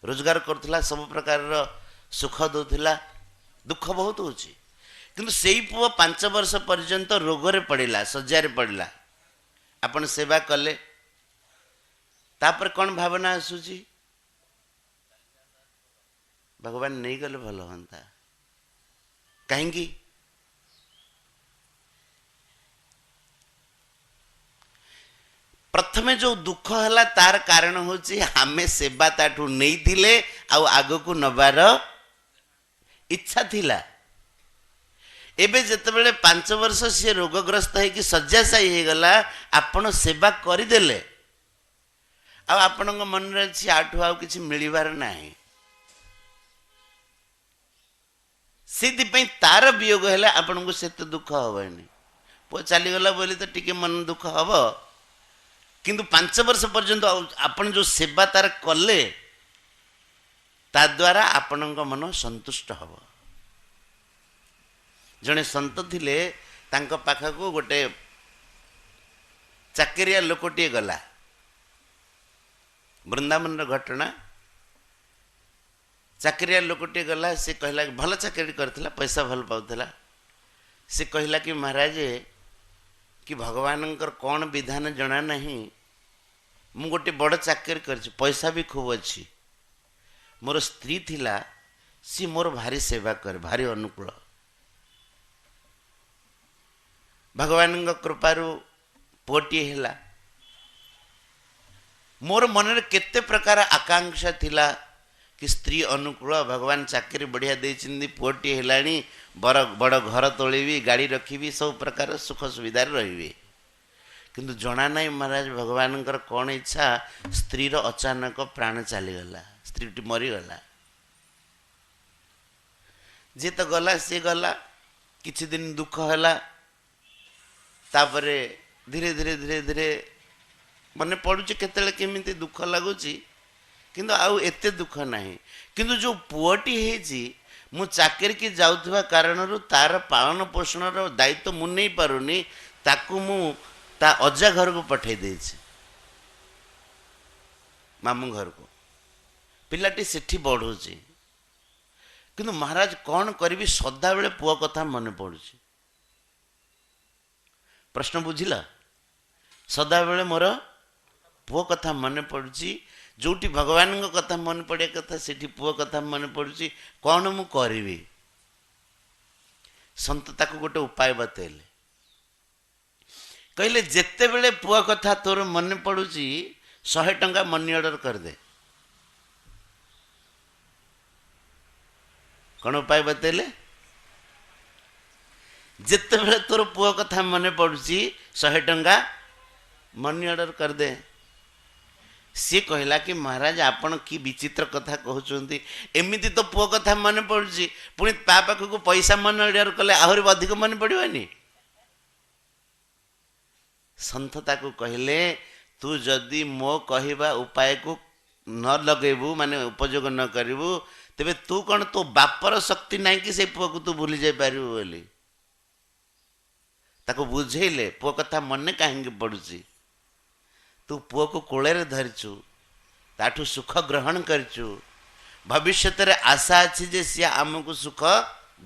S1: ରୋଜଗାର କରୁଥିଲା, ସବୁ ପ୍ରକାରର ସୁଖ ଦେଉଥିଲା, ଦୁଃଖ ବହୁତ ହେଉଛି। କିନ୍ତୁ ସେଇ ପୁଅ 5 ବର୍ଷ ପର୍ଯ୍ୟନ୍ତ ରୋଗରେ ପଡ଼ିଲା, ଶଯ୍ୟାରେ ପଡ଼ିଲା, ଆପଣ ସେବା କଲେ, ତାପରେ କ'ଣ ଭାବନା ଆସୁଛି? ଭଗବାନ ନେଇଗଲେ ଭଲ ହୁଅନ୍ତା। କାହିଁକି? ପ୍ରଥମେ ଯେଉଁ ଦୁଃଖ ହେଲା ତାର କାରଣ ହେଉଛି ଆମେ ସେବା ତାଠୁ ନେଇଥିଲେ ଆଉ ଆଗକୁ ନେବାର ଇଚ୍ଛା ଥିଲା। ଏବେ ଯେତେବେଳେ 5 ବର୍ଷ ସିଏ ରୋଗଗ୍ରସ୍ତ ହେଇକି ଶଯ୍ୟାଶାୟୀ ହେଇଗଲା, ଆପଣ ସେବା କରିଦେଲେ, ଆଉ ଆପଣଙ୍କ ମନରେ ଅଛି ଆଠୁ ଆଉ କିଛି ମିଳିବାର ନାହିଁ। ସେଇଥିପାଇଁ ତାର ବିୟୋଗ ହେଲେ ଆପଣଙ୍କୁ ସେତେ ଦୁଃଖ ହବନି। ପୁଅ ଚାଲିଗଲା ବୋଲି ତ ଟିକେ ମନ ଦୁଃଖ ହବ, କିନ୍ତୁ 5 ବର୍ଷ ପର୍ଯ୍ୟନ୍ତ ଆପଣ ଯେଉଁ ସେବା ତାର କଲେ, ତା ଦ୍ୱାରା ଆପଣଙ୍କ ମନ ସନ୍ତୁଷ୍ଟ ହବ। ଜଣେ ସନ୍ତ ଥିଲେ, ତାଙ୍କ ପାଖକୁ ଗୋଟେ ଚାକିରିଆ ଲୋକଟିଏ ଗଲା। ବୃନ୍ଦାବନର ଘଟଣା। ଚାକିରିଆ ଲୋକଟିଏ ଗଲା, ସେ କହିଲା, ଭଲ ଚାକିରି କରିଥିଲା, ପଇସା ଭଲ ପାଉଥିଲା। ସେ କହିଲା କି ମହାରାଜ, କି ଭଗବାନଙ୍କର କ'ଣ ବିଧାନ ଜଣା ନାହିଁ, ମୁଁ ଗୋଟେ ବଡ଼ ଚାକିରି କରିଛି, ପଇସା ବି ଖୁବ୍ ଅଛି, ମୋର ସ୍ତ୍ରୀ ଥିଲା, ସିଏ ମୋର ଭାରି ସେବା କରେ, ଭାରି ଅନୁକୂଳ। ଭଗବାନଙ୍କ କୃପାରୁ ପୁଅଟିଏ ହେଲା। ମୋର ମନରେ କେତେ ପ୍ରକାର ଆକାଂକ୍ଷା ଥିଲା କି ସ୍ତ୍ରୀ ଅନୁକୂଳ, ଭଗବାନ ଚାକିରି ବଢ଼ିଆ ଦେଇଛନ୍ତି, ପୁଅଟିଏ ହେଲାଣି, ବଡ଼ ଘର ତୋଳିବି, ଗାଡ଼ି ରଖିବି, ସବୁ ପ୍ରକାର ସୁଖ ସୁବିଧାରେ ରହିବି। କିନ୍ତୁ ଜଣା ନାହିଁ ମହାରାଜ ଭଗବାନଙ୍କର କ'ଣ ଇଚ୍ଛା, ସ୍ତ୍ରୀର ଅଚାନକ ପ୍ରାଣ ଚାଲିଗଲା, ସ୍ତ୍ରୀଟି ମରିଗଲା। ଯିଏ ତ ଗଲା ସିଏ ଗଲା, କିଛି ଦିନ ଦୁଃଖ ହେଲା, ତାପରେ ଧୀରେ ଧୀରେ ଧୀରେ ଧୀରେ ମନେ ପଡ଼ୁଛି କେତେବେଳେ କେମିତି ଦୁଃଖ ଲାଗୁଛି, କିନ୍ତୁ ଆଉ ଏତେ ଦୁଃଖ ନାହିଁ। କିନ୍ତୁ ଯେଉଁ ପୁଅଟି ହେଇଛି, ମୁଁ ଚାକିରିକି ଯାଉଥିବା କାରଣରୁ ତାର ପାଳନ ପୋଷଣର ଦାୟିତ୍ୱ ମୁଁ ନେଇପାରୁନି, ତାକୁ ମୁଁ ତା ଅଜା ଘରକୁ ପଠାଇ ଦେଇଛି, ମାମୁଁ ଘରକୁ। ପିଲାଟି ସେଠି ବଢ଼ୁଛି, କିନ୍ତୁ ମହାରାଜ କ'ଣ କରିବି, ସଦାବେଳେ ପୁଅ କଥା ମନେ ପଡ଼ୁଛି। ପ୍ରଶ୍ନ ବୁଝିଲ? ସଦାବେଳେ ମୋର ପୁଅ କଥା ମନେ ପଡ଼ୁଛି। ଯେଉଁଠି ଭଗବାନଙ୍କ କଥା ମନେ ପଡ଼ିବା କଥା, ସେଠି ପୁଅ କଥା ମନେ ପଡ଼ୁଛି। କ'ଣ ମୁଁ କରିବି? ସନ୍ତ ତାକୁ ଗୋଟେ ଉପାୟ ବତେଇଲେ। କହିଲେ, ଯେତେବେଳେ ପୁଅ କଥା ତୋର ମନେ ପଡ଼ୁଛି, 100 ଟଙ୍କା ମନି ଅର୍ଡ଼ର କରିଦେ। କ'ଣ ଉପାୟ ବତେଇଲେ? ଯେତେବେଳେ ତୋର ପୁଅ କଥା ମନେ ପଡ଼ୁଛି, 100 ଟଙ୍କା ମନି ଅର୍ଡ଼ର କରିଦେ। ସିଏ କହିଲା କି ମହାରାଜ, ଆପଣ କି ବିଚିତ୍ର କଥା କହୁଛନ୍ତି, ଏମିତି ତ ପୁଅ କଥା ମନେ ପଡ଼ୁଛି, ପୁଣି ତା ପାଖକୁ ପଇସା ମନି ଅର୍ଡ଼ର କଲେ ଆହୁରି ଅଧିକ ମନେ ପଡ଼ିବନି? ସନ୍ଥ ତାକୁ କହିଲେ, ତୁ ଯଦି ମୋ କହିବା ଉପାୟକୁ न लगेबू माने उपयोग न करू तेबे तू कौन तो बापर शक्ति नहीं कि से पुआ को तू भूली जाई पारू बोली ताको बुझेले पुआ कथा मन कहीं पड़ुची तू पुआ को कोले धरचु ताठू सुख ग्रहण करचु भविष्य रे आशा अच्छी जे सी आमको सुख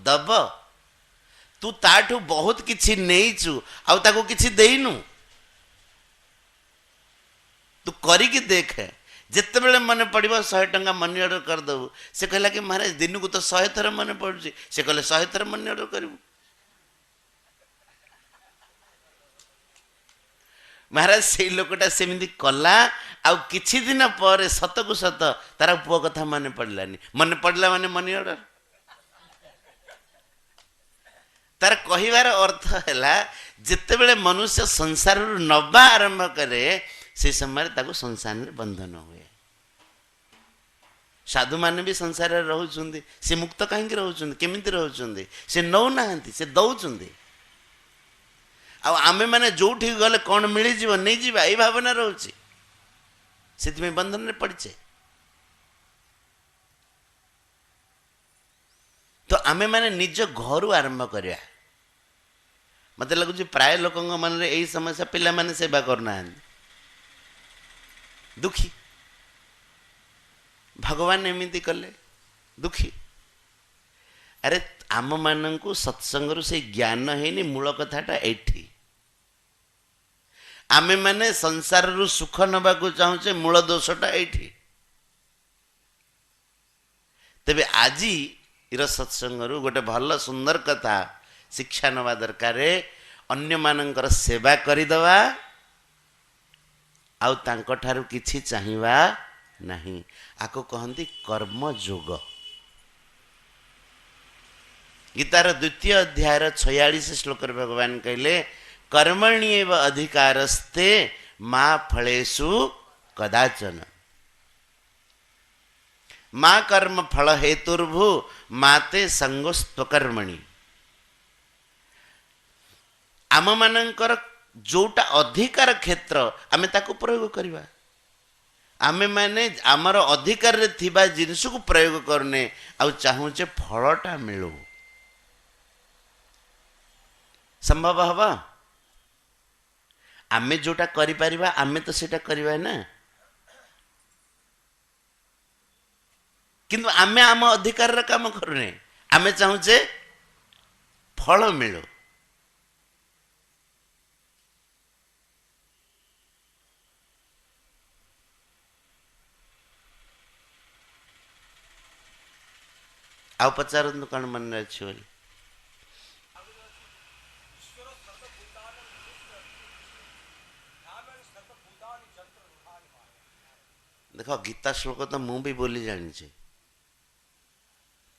S1: दब तू ताठू बहुत किछि नेइचु आउ ताको किछि देइनु तू करिकी देख जिते बेले मन पड़ो 100 टंका मनी ऑर्डर करदेबू से कहला कि महाराज दिन को तो 100 थर मन पड़ुची से कहले 100 थर मनी ऑर्डर करू महाराज से लोकटा सेमिति कला आउ किछि दिन पर सत को सत तार पुओ कथा मन पड़लानी मन पड़ला माने मनी ऑर्डर तार कहिवार अर्थ है जिते बेले मनुष्य संसार नवा आरंभ करे से समय ताको संसार में बंधन हुए साधु माने भी संसार रोचुंदी से मुक्त कहीं रोचुंदी केमिति रोचुंदी से नौ नाहंती से दौचुंदी आमे माने जोठी गले कौन मिली जीव नहीं जीवा यही भावना रोची से बंधन में पड़चे तो आमे माने निज घर आरंभ करिया मत लगुच प्राय लोक मन में यही समस्या पिला माने सेवा करना दुखी भगवान एमती कले दुखी अरे आम मान को सत्संग से ज्ञान है मूल कथाटा एठी आमे माने संसार रु सुख नबा को चाहूचे मूल दोषटा एठी तेबे आजी इर सत्संग रु गोटे भल सुंदर कथा शिक्षा नवा दरकार अन्य मानकर सेवा करिदवा आउ तांको ठारु किछि चाहिबा नहीं आको कहंती कर्म योग गीतार 2य अध्याय 46 श्लोक भगवान कहले कर्मण्येव अधिकारस्ते मा फलेषु कदाचन मा कर्म फल हेतुर्भु माते संगोस्त्वकर्मणि आम मानकर जोटा अधिकार क्षेत्र आमे ताको प्रयोग करिबा आमे माने आमर अधिकार रे थिबा जिनिस को प्रयोग करने आ चाहूचे फलटा मिलू संभव हवा आमे जोटा करि परिबा आमे तो सेटा करिबा ना किंतु आमे आम अधिकार रे काम करने आमे चाहूचे फल मिलू आउ पचारंतु कौन मन अच्छी बोली देख गीता श्लोक तो मु भी बोली जानी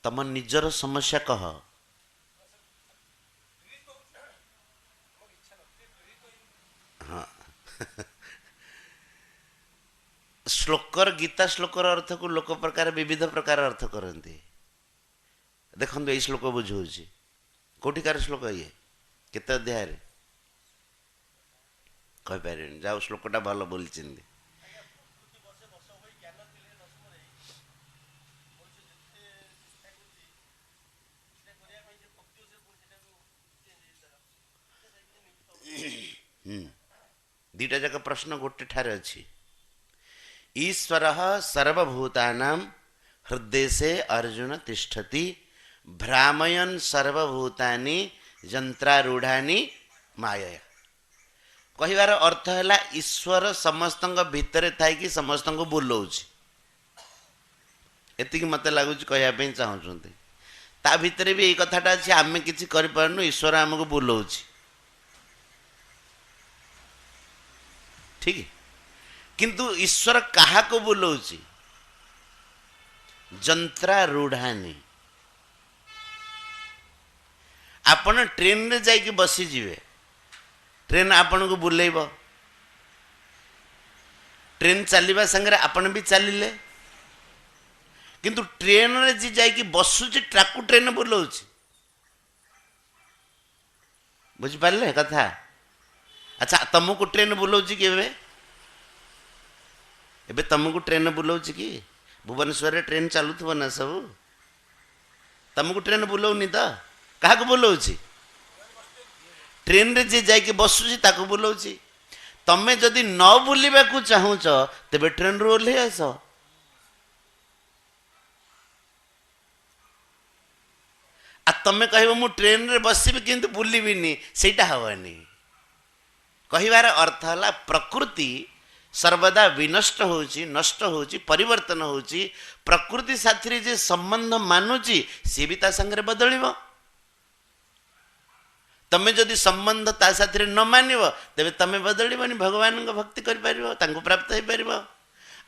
S1: तम निजर समस्या कह हाँ श्लोकर गीता श्लोकर अर्थ को लोक प्रकार विविध प्रकार अर्थ करती देखो ये श्लोक बुझाऊँ कौटिकार श्लोक ये केते अध्याय कहीपर जाओ श्लोकटा भल बोली चिंदी दीटा जाक प्रश्न गोटे ठारे अच्छी ईश्वर सर्वभूतानां हृदय से अर्जुन तिष्ठति भ्रामयन सर्वभूतानि यंत्रारूढ़ानि माया कहिबार अर्थ है ईश्वर समस्त भितर थी समस्त को बुलाऊँ एति मत लगुच कहवाई चाहूँगी ता भितर भी यही कथाटा अच्छे आम कि करूँ ईश्वर आमको बुलाऊँ ठीक किंतु ईश्वर कहा को बुलाऊँ यंत्रारूढ़ानि आपण ट्रेन रे जाइए बसी जीवे ट्रेन आपण को बुलेब ट्रेन चलवा संगे आपण भी चलिले किंतु ट्रेन रे जी जाइए बसुची ट्राकू ट्रेन बुलाऊँ बुझिपारे कथा अच्छा तुमको ट्रेन बुलाऊँ के एबे तुमको ट्रेन बुलाऊँ कि भुवनेश्वर ट्रेन चलुव ना सब तुमको ट्रेन बुलाऊनी तो क्या बुलाऊँ ट्रेन रे जे जाके बसुची ताको बुलाऊँ तमें जदि न बुलवा चाहूच तेबे ट्रेन रू ओह्लै आस आ तमें कह मु ट्रेन रे बसबि किंतु बुलबिनी सेटा हवानी कहिबार अर्थ है प्रकृति सर्वदा विनष्ट होची नष्ट होची परिवर्तन होची प्रकृति साथी जे संबंध मानुची सी भी ता संगे बदलिबो तमें जदि संबंध ता साथी न मानिब तेबे तमें बदलिबनी भगवान को भक्ति कर पारिबो तांको प्राप्त हो पारिबो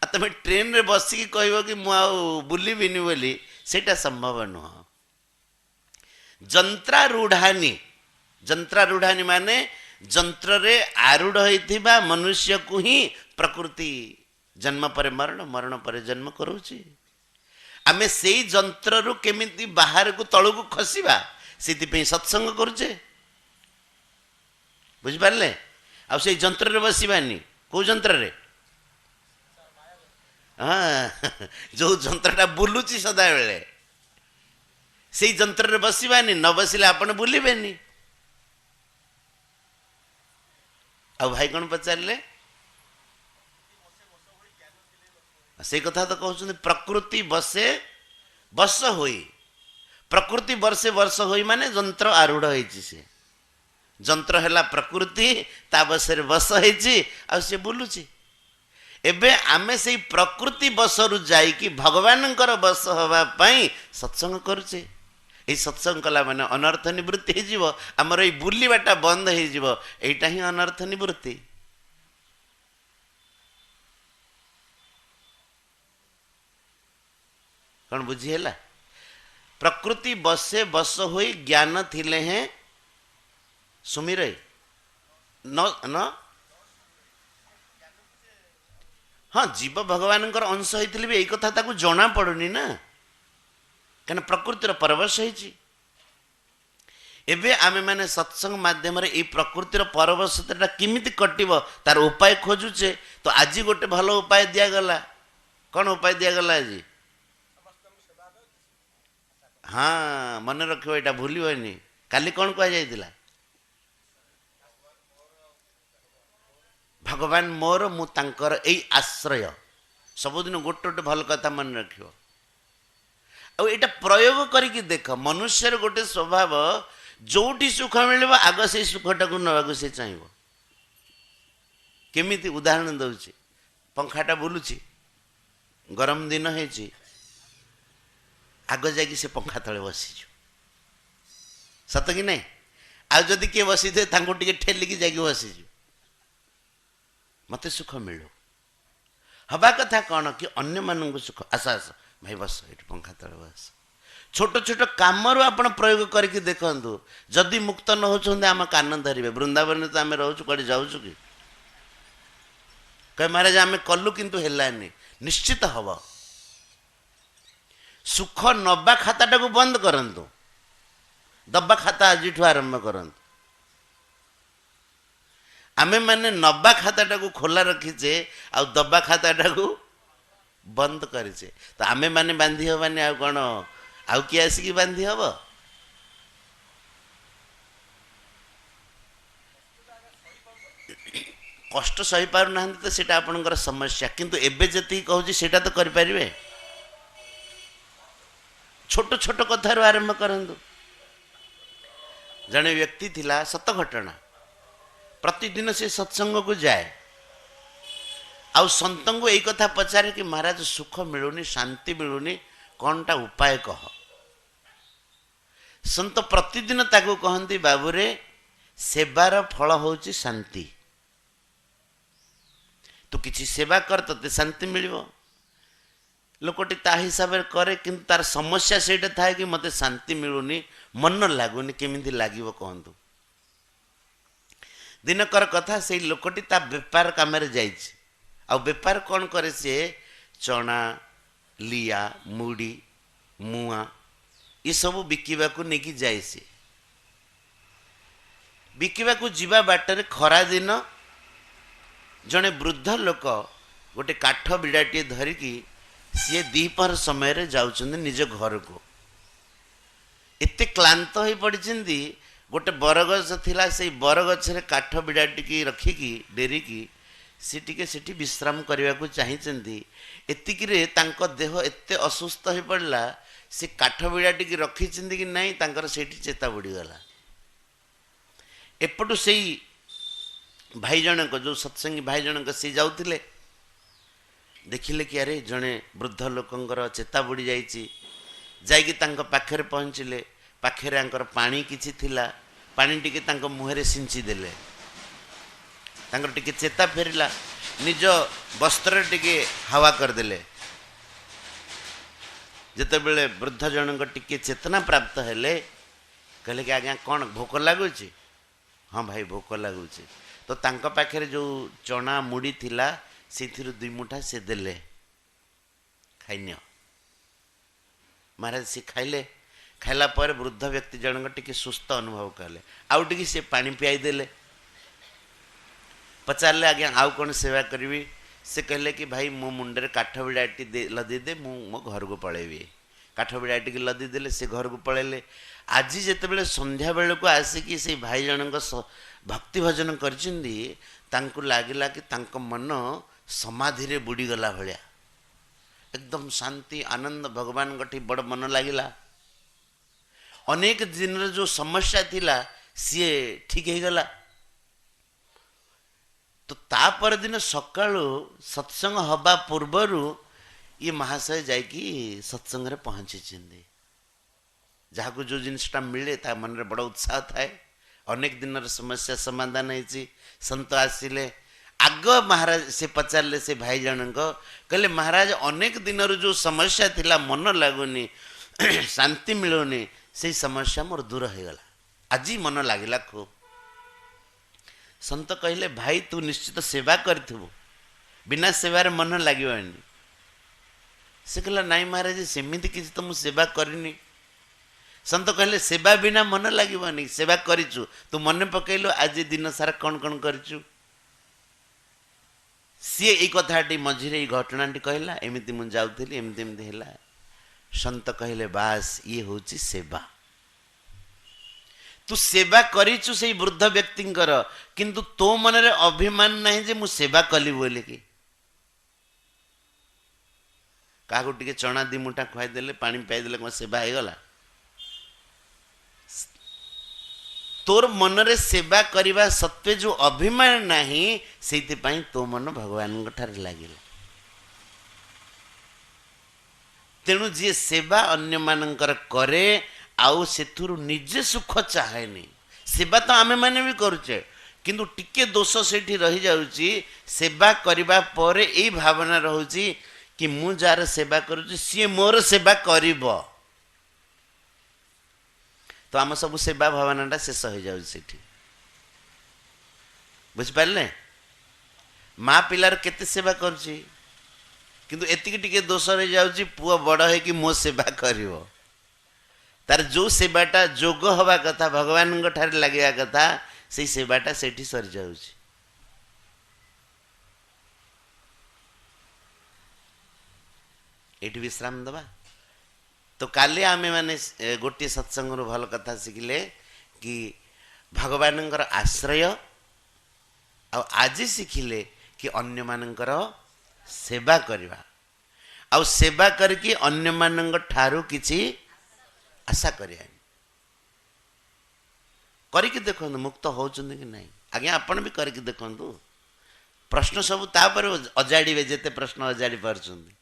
S1: आ तमें ट्रेन रे बसिकी कहबो कि मु आ बुलबिनी बोली सेटा संभव नुह जंत्रारूढ़ानी माने जंत्र रे आरूढ़ होइथिबा मनुष्य को ही प्रकृति जन्म पर मरण मरण पर जन्म करूची आमे सेई जंत्र रु केमिति बाहर को तळु को खसिबा सेति पे सत्संग करूचे बुझि पारले आ सेई जंत्र रे बसिबानी को जंत्र रे हां जो जंत्रटा बुलुची सदा बेले सेई जंत्र रे बसिबानी न बसिले आपण बुलिबेनी आ भाई कौन पचारे से कथा तो कहते प्रकृति बसे बस होई प्रकृति वर्षे वर्ष होई माने जंत्र आरूढ़ होइछि से जंत्र हैला प्रकृति ता बसरे बस होइछि आ से बुलुछि एबे आमे से प्रकृति बसरु जाई कि भगवानंकर बस हवा पई सत्संग करूचे ए सत्संग कला माने अनर्थ निवृत्ति हो जीवो हमर ए बुलीबाटा बंद हो जीवो एटा ही अनर्थ निवृत्ति कौन बुझी है प्रकृति बसे बस होई ज्ञान थिले हैं सुमिर न न हाँ जीव भगवान अंश होते भी यही कथा ताकू जना पड़ुनी ना क्या प्रकृतिर परवश होइछि एबे आमे माने सत्संग माध्यम रे ए प्रकृतिर परवशता किमिति कटिबो तार उपाय खोजुचे तो आज गोटे भल उपाय दिया गला कौन उपाय दिया गला आज हाँ मन रखियो एटा भूलिबनी काली कौन कह जाइतिला भगवान मोर मु तांकर एई आश्रय सबुदिन गोटे गोटे भल कथा मन रखियो आ एटा प्रयोग करिकी देख मनुष्य गोटे स्वभाव जोटी सुख मिलबो आग से सुखटा को नवाको से चाहिबो केमिति उदाहरण दउची पंखाटा बुलुची गरम दिन हेची आग जाकी से पंखा तले बसीछु सत कि नहीं आ जदि के बसी थे तांको टिके ठेलिकी जाकी बसीछु मते सुख मिलो हवा कथा कौन कि अन्य मानक सुख आस आस भाई बस ये पंखा तले बस छोट छोट कम आप प्रयोग करके देखु जदि मुक्त न होते आम कान धरवे वृंदावन तो आम रोचु कड़े जाऊँ कि कह महाराज आम कलु किंतु हेलानी निश्चित हम सुख नबा खाता को बंद करंतु दबा खाता आज आरंभ करंतु आमे माने नबा खाता को खोला रखीचे आ दबा खाता को बंद करेचे तो आमे माने बांधी हबानी आ कौन आउ किए आसिकी बांधी हब कष्ट सही पार ना तो सेटा आपनकर समस्या किंतु एबे जति कहूँ सेटा तो करि परिबे छोट छोट कथार आरंभ करंतु जने व्यक्ति थिला सत घटना प्रतिदिन से सत्संग को जाए आउ संत को यही कथा पचारे कि महाराज सुख मिलुनी शांति मिलुनी कौनटा उपाय कह संत प्रतिदिन ताको कहती बाबूरे सेवार फल होची शांति तू किसी सेवा कर ते शांति मिलिबो लोकटी ता हिसाब से करे किंतु तार समस्या सेटा थाए कि मते शांति मिलुनी मन लागुनी केमिति लागिबो कहंतु दिनकर कथा से लोकटी ता व्यापार काम रे जाइछि आ व्यापार कौन करे से चना लिया मुड़ी मुआ ये सब बिकिबा को नेकी जाए से बिकिबा को जीवा बाटर खरा दिन जने वृद्ध लोक गोटे काठ बिड़ाटी धरिकी सी दीपहर समय जाउछन्ति निज घर को एते क्लांत हो पड़ी गोटे बरगछ थिला से बरगछ रे काठ बिड़ाटी की रखिकी डेरिकी सी टिके सेठी विश्राम करने को चाहिए एतिक देह एते असुस्थ हो पड़ा से काठ बिड़ाटी की रखी कि नहीं तांकर सेठी चेता बुड़ीगला एपटू से भाई जनक जो सत्संगी भाई जनक सी जाउथिले देखिले कि अरे जड़े वृद्ध लोकंकर चेता बुड़ी जाइकी तांको पाखरे पहुँचिले पाखरे आंकर पानी किछि थिला पानी टिके तांको मुहरे सिंची देले तांकर टिके चेता फेरिला निज वस्त्र टिके हवा करदेले जेते बेले वृद्ध जनक टिके चेतना प्राप्त हेले कहले कि आज्ञा कौन भोक लगुच हाँ भाई भोक लगुच तो तांको पाखरे जो चना मुड़ी थिला से दुई मुठा से देले खाइन महाराज सी खाइले खाइला पर वृद्ध व्यक्ति जनक टिके सुस्थ अनुभव कले आउ टिके से पानी पियाई देले पचारे आज्ञा आउ कौन सेवा करी से कहले कि भाई मो मुंडे काठ बिड़ाटी लदी दे मो घर को पलैबी काठ बिड़ाटी की लदी देले से घर को पलैले आज जिते संध्या बेल को आसिकी से भाई जनक भक्ति भजन कर लगिला कि तांको मन समाधि रे बुड़ी गला भलिया एकदम शांति आनंद भगवान गठी बड़ मन लगिला अनेक दिन जो समस्या थिला सी ठीक हो गला तो तापर दिन सकाळु सत्संग हवा पूर्वरु ये महाशय जाइकी सत्संग रे पहुंची जहाँ को जो जिनटा मिले ता मन रे बड़ा उत्साह थाए अनेक दिन समस्या समाधान है संत आसिले आग महाराज से पचारे से भाई जनक कहले महाराज अनेक दिन जो समस्या थिला मन लगुनि शांति मिलुनि से समस्या मोर दूर हो गला आज मन लगिला खूब संत कहले भाई तू निश्चित सेवा करथिबु बिना सेवार मन लगिबनी से कहला नाई महाराज सेमिति किसी तो मु सेवा करनी संत कहले सेवा बिना मन लगिबनी सेवा करिचु तू मन पकैलु आज दिन सारा कौन कौन करिचु सी यही कथाटी मझिरे घटनाटी कहला एमती मु जाउथली एमती एमती हैला संत कहले बास ये होची सेवा तू सेवा करिचु से वृद्ध व्यक्तिंकर किंतु तो मन रे अभिमान नहीं जे मु सेवा कली बोले कि काको टिके चना दी मुठा खुआई देले पानी पियाई देले को सेवा हो गला तोर मन रे सेवा करिबा सत्वे जो अभिमान नहीं सेति पई तो मन भगवान ठार लागिला तेणु जी सेवा अन्य मानकर करे आउ सेथुरु निजे सुख चाहेनी सेवा तो आमे माने भी करूचे किंतु टिके दोष सेठी रही जाउची सेवा करिबा परे एई भावना रहउची कि मु जार सेवा करूची सी मोर सेवा करिवो तो आम सब सेवा भावनाटा शेष हो जाए बुझिपारे माँ पिलार केते सेवा करुची किंतु एतिकी टिके दोष रही जाउची पुआ बड़ है कि मो सेवा करिवो तार जो सेवाटा जोग हवा कथा भगवान ठारे लगे कथा से सेवाटा सेठी सरी जाउची एठी विश्राम दबा तो काली आमे माने गोटे सत्संग भल कथा शिखिले कि भगवान आश्रय आज शिखिले कि अन्य मानकर सेवा करवा आ सेवा करके अन्य मान ठारू किछि आशा करिया करके देखो मुक्त होचुंदी कि नहीं आज्ञा आपण भी करके देखो प्रश्न सब तापर अजाड़े जेते प्रश्न अजाड़ी पार्छंदी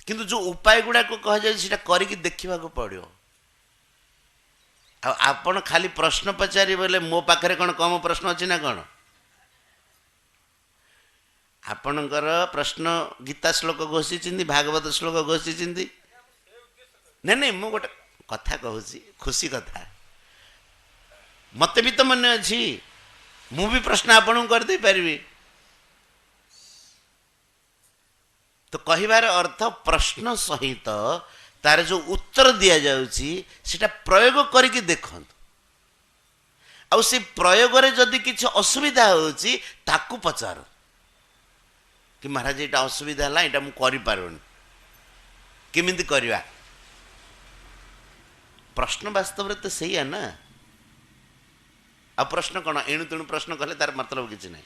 S1: किंतु जो उपाय गुड़ा को कह जाए करके देखा पड़ो आपण खाली प्रश्न पचारि बोले मो पाखरे कौन कम प्रश्न अच्छी ना कौन आपणकर प्रश्न गीता श्लोक घोषिंट भागवत श्लोक घोषिंट नहीं नहीं मु गोटे कथा कहूँ खुशी कथा मत भी तो मन अच्छी मु भी प्रश्न आपण कर दे पारि तो कहिबार अर्थ प्रश्न सहित तार जो उत्तर दिया जाउची सेटा प्रयोग करके देखंतु आ से प्रयोग रे जदि किछ असुविधा होउची ताकू पचार कि महाराज ये असुविधा है ये मुझे करें केमिति करवा प्रश्न वास्तव में तो सही है ना आ प्रश्न कौन एणु तेणु प्रश्न कले तार मतलब किसी ना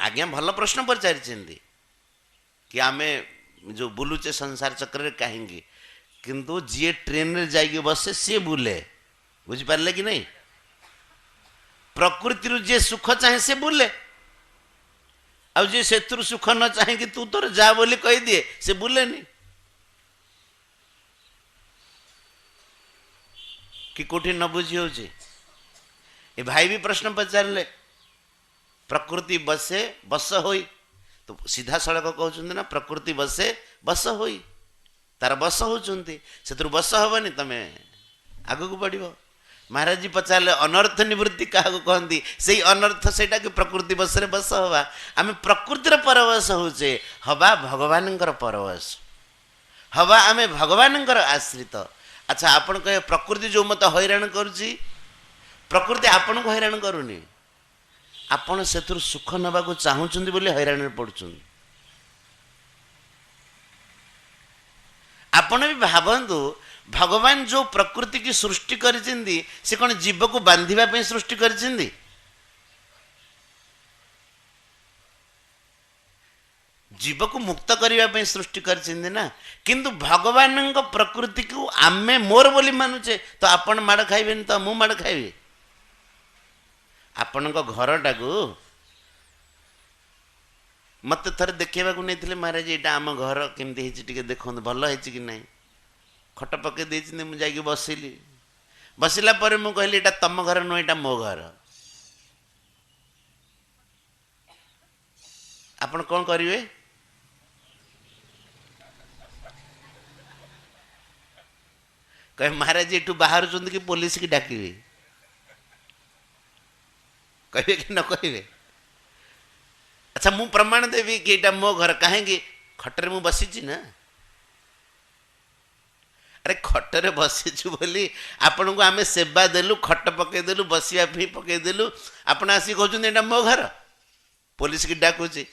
S1: आज्ञा भल प्रश्न पचारि कि आमे जो बुलुचे संसार चक्र कहीं किंतु जी ट्रेन रे जाइए बसे सी बुले बुझिपारे कि नहीं प्रकृति जी सुख चाहे से बुले आउ जी से सुख न चाहे कि तू तोर जा बोली कही दिए से बुले नहीं कि कोठी न बुझी हो ए भाई भी प्रश्न पचारे प्रकृति बसे बस होई तो सीधा सड़क कहते ना प्रकृति बसे बस होई तार बस होती से बस हेनी तमें आग को बढ़ महाराज जी पचारे अनर्थ निवृत्ति क्या कहती से अनर्थ से कि प्रकृति बस रे बस हवा आम प्रकृतिर परवश होचे हवा भगवान परवश हवा आम भगवान आश्रित अच्छा आपण कहे प्रकृति जो मत हैरान करुच्ची प्रकृति आपण को हैरान करूनी आपण से सुख नवा को चाहूँ बोली हैरान पड़ुं आपण भी भावतु भगवान जो प्रकृति की सृष्टि करिसेंदी से कौन जीव को बांधिबा पे सृष्टि करिसेंदी जीव को मुक्त करने पे सृष्टि करिसेंदी ना किंतु भगवान प्रकृति को आमे मोर बोली मानुचे तो आपण माड़ खाइबेनी तो मु माड़ खाइबे आपण घर टाकू मत थरे देखा नहीं महाराज यहाँ आम घर केमती देखो भल है कि नहीं खट पके देती मुझे बसिली बसला पर मुझे कहली यहाँ तम घर नुह यहाँ मो घर आपण कौन करेंगे कहे महाराज एठू बाहर कि पुलिस की डाके कहे कि न कहे अच्छा मु प्रमाण देवी कि यहाँ मो घर कहीं खटर मु बसीची ना अरे खटर बसीचु बोली आपण को आम सेवा देलु खट पकईदेलु बसिया पकईदेलु आपण आसी कहते यहाँ मो घर पुलिस की डाकुची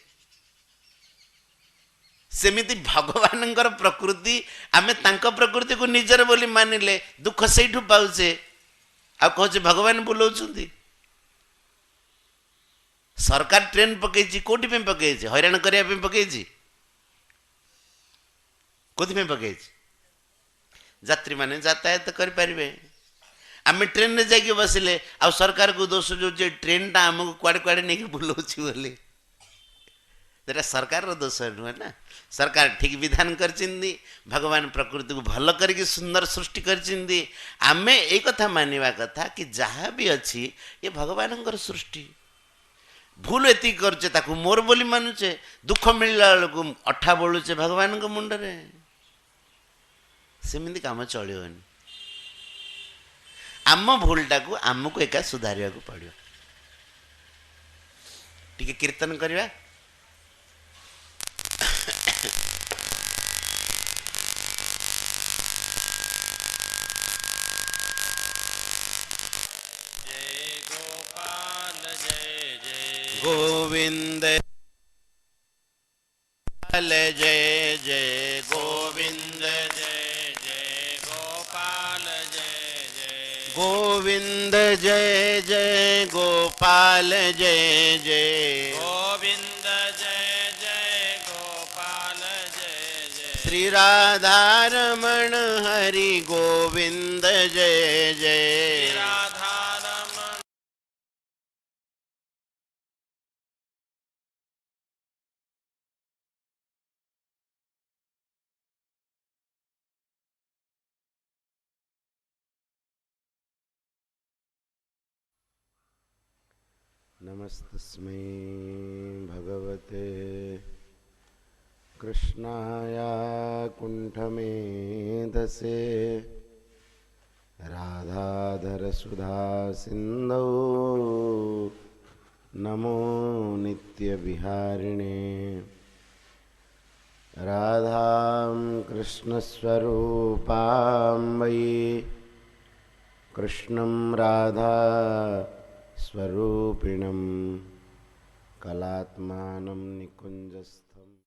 S1: सेमिति भगवान प्रकृति आमे तांको प्रकृति को निजर बोली मानिले दुख सेठू पाउचे आ कहे भगवान बुलाउछंती सरकार ट्रेन पकईची कोटी पे पकईची हैरान करने पे पकईची कोथि पे पकईची यात्री माने यातायात कर पारिबे आमे ट्रेन रे जाके बसिले आ सरकार को दोष जो जे ट्रेन टा हमको कुआडे कुआडे नहीं बुलाउची बोली तेरा सरकार रो दोष नुहे ना सरकार ठीक विधान करचिंदी भगवान प्रकृति को भल करके सुंदर सृष्टि करचिंदी आमे ए कथा मानिबा कथा कि जहाँ भी अच्छी ये भगवान सृष्टि भूल एति करचे ताकू मोर बोली मानुचे दुख मिलला बेलू अठा बोलुचे भगवान मुंडरे सेमिति काम चलियोनी आम भूलटा को आमको एका सुधारिया को पड़ो टिके कीर्तन करवा गोविंद जय जय गोविंद जय जय गोपाल जय जय गोविंद जय जय गोपाल जय जय गोविंद जय जय गोपाल जय जय श्री राधा रमण हरि गोविंद जय जय राधा नमस्तस्मै भगवते कृष्णाय कुण्ठमेधसे राधाधर सुधा सिन्धौ नमो नित्यविहारिणे राधां कृष्णस्वरूपां वै कृष्णं राधा स्वरूपिणं कला यदात्मानं निकुञ्जस्थ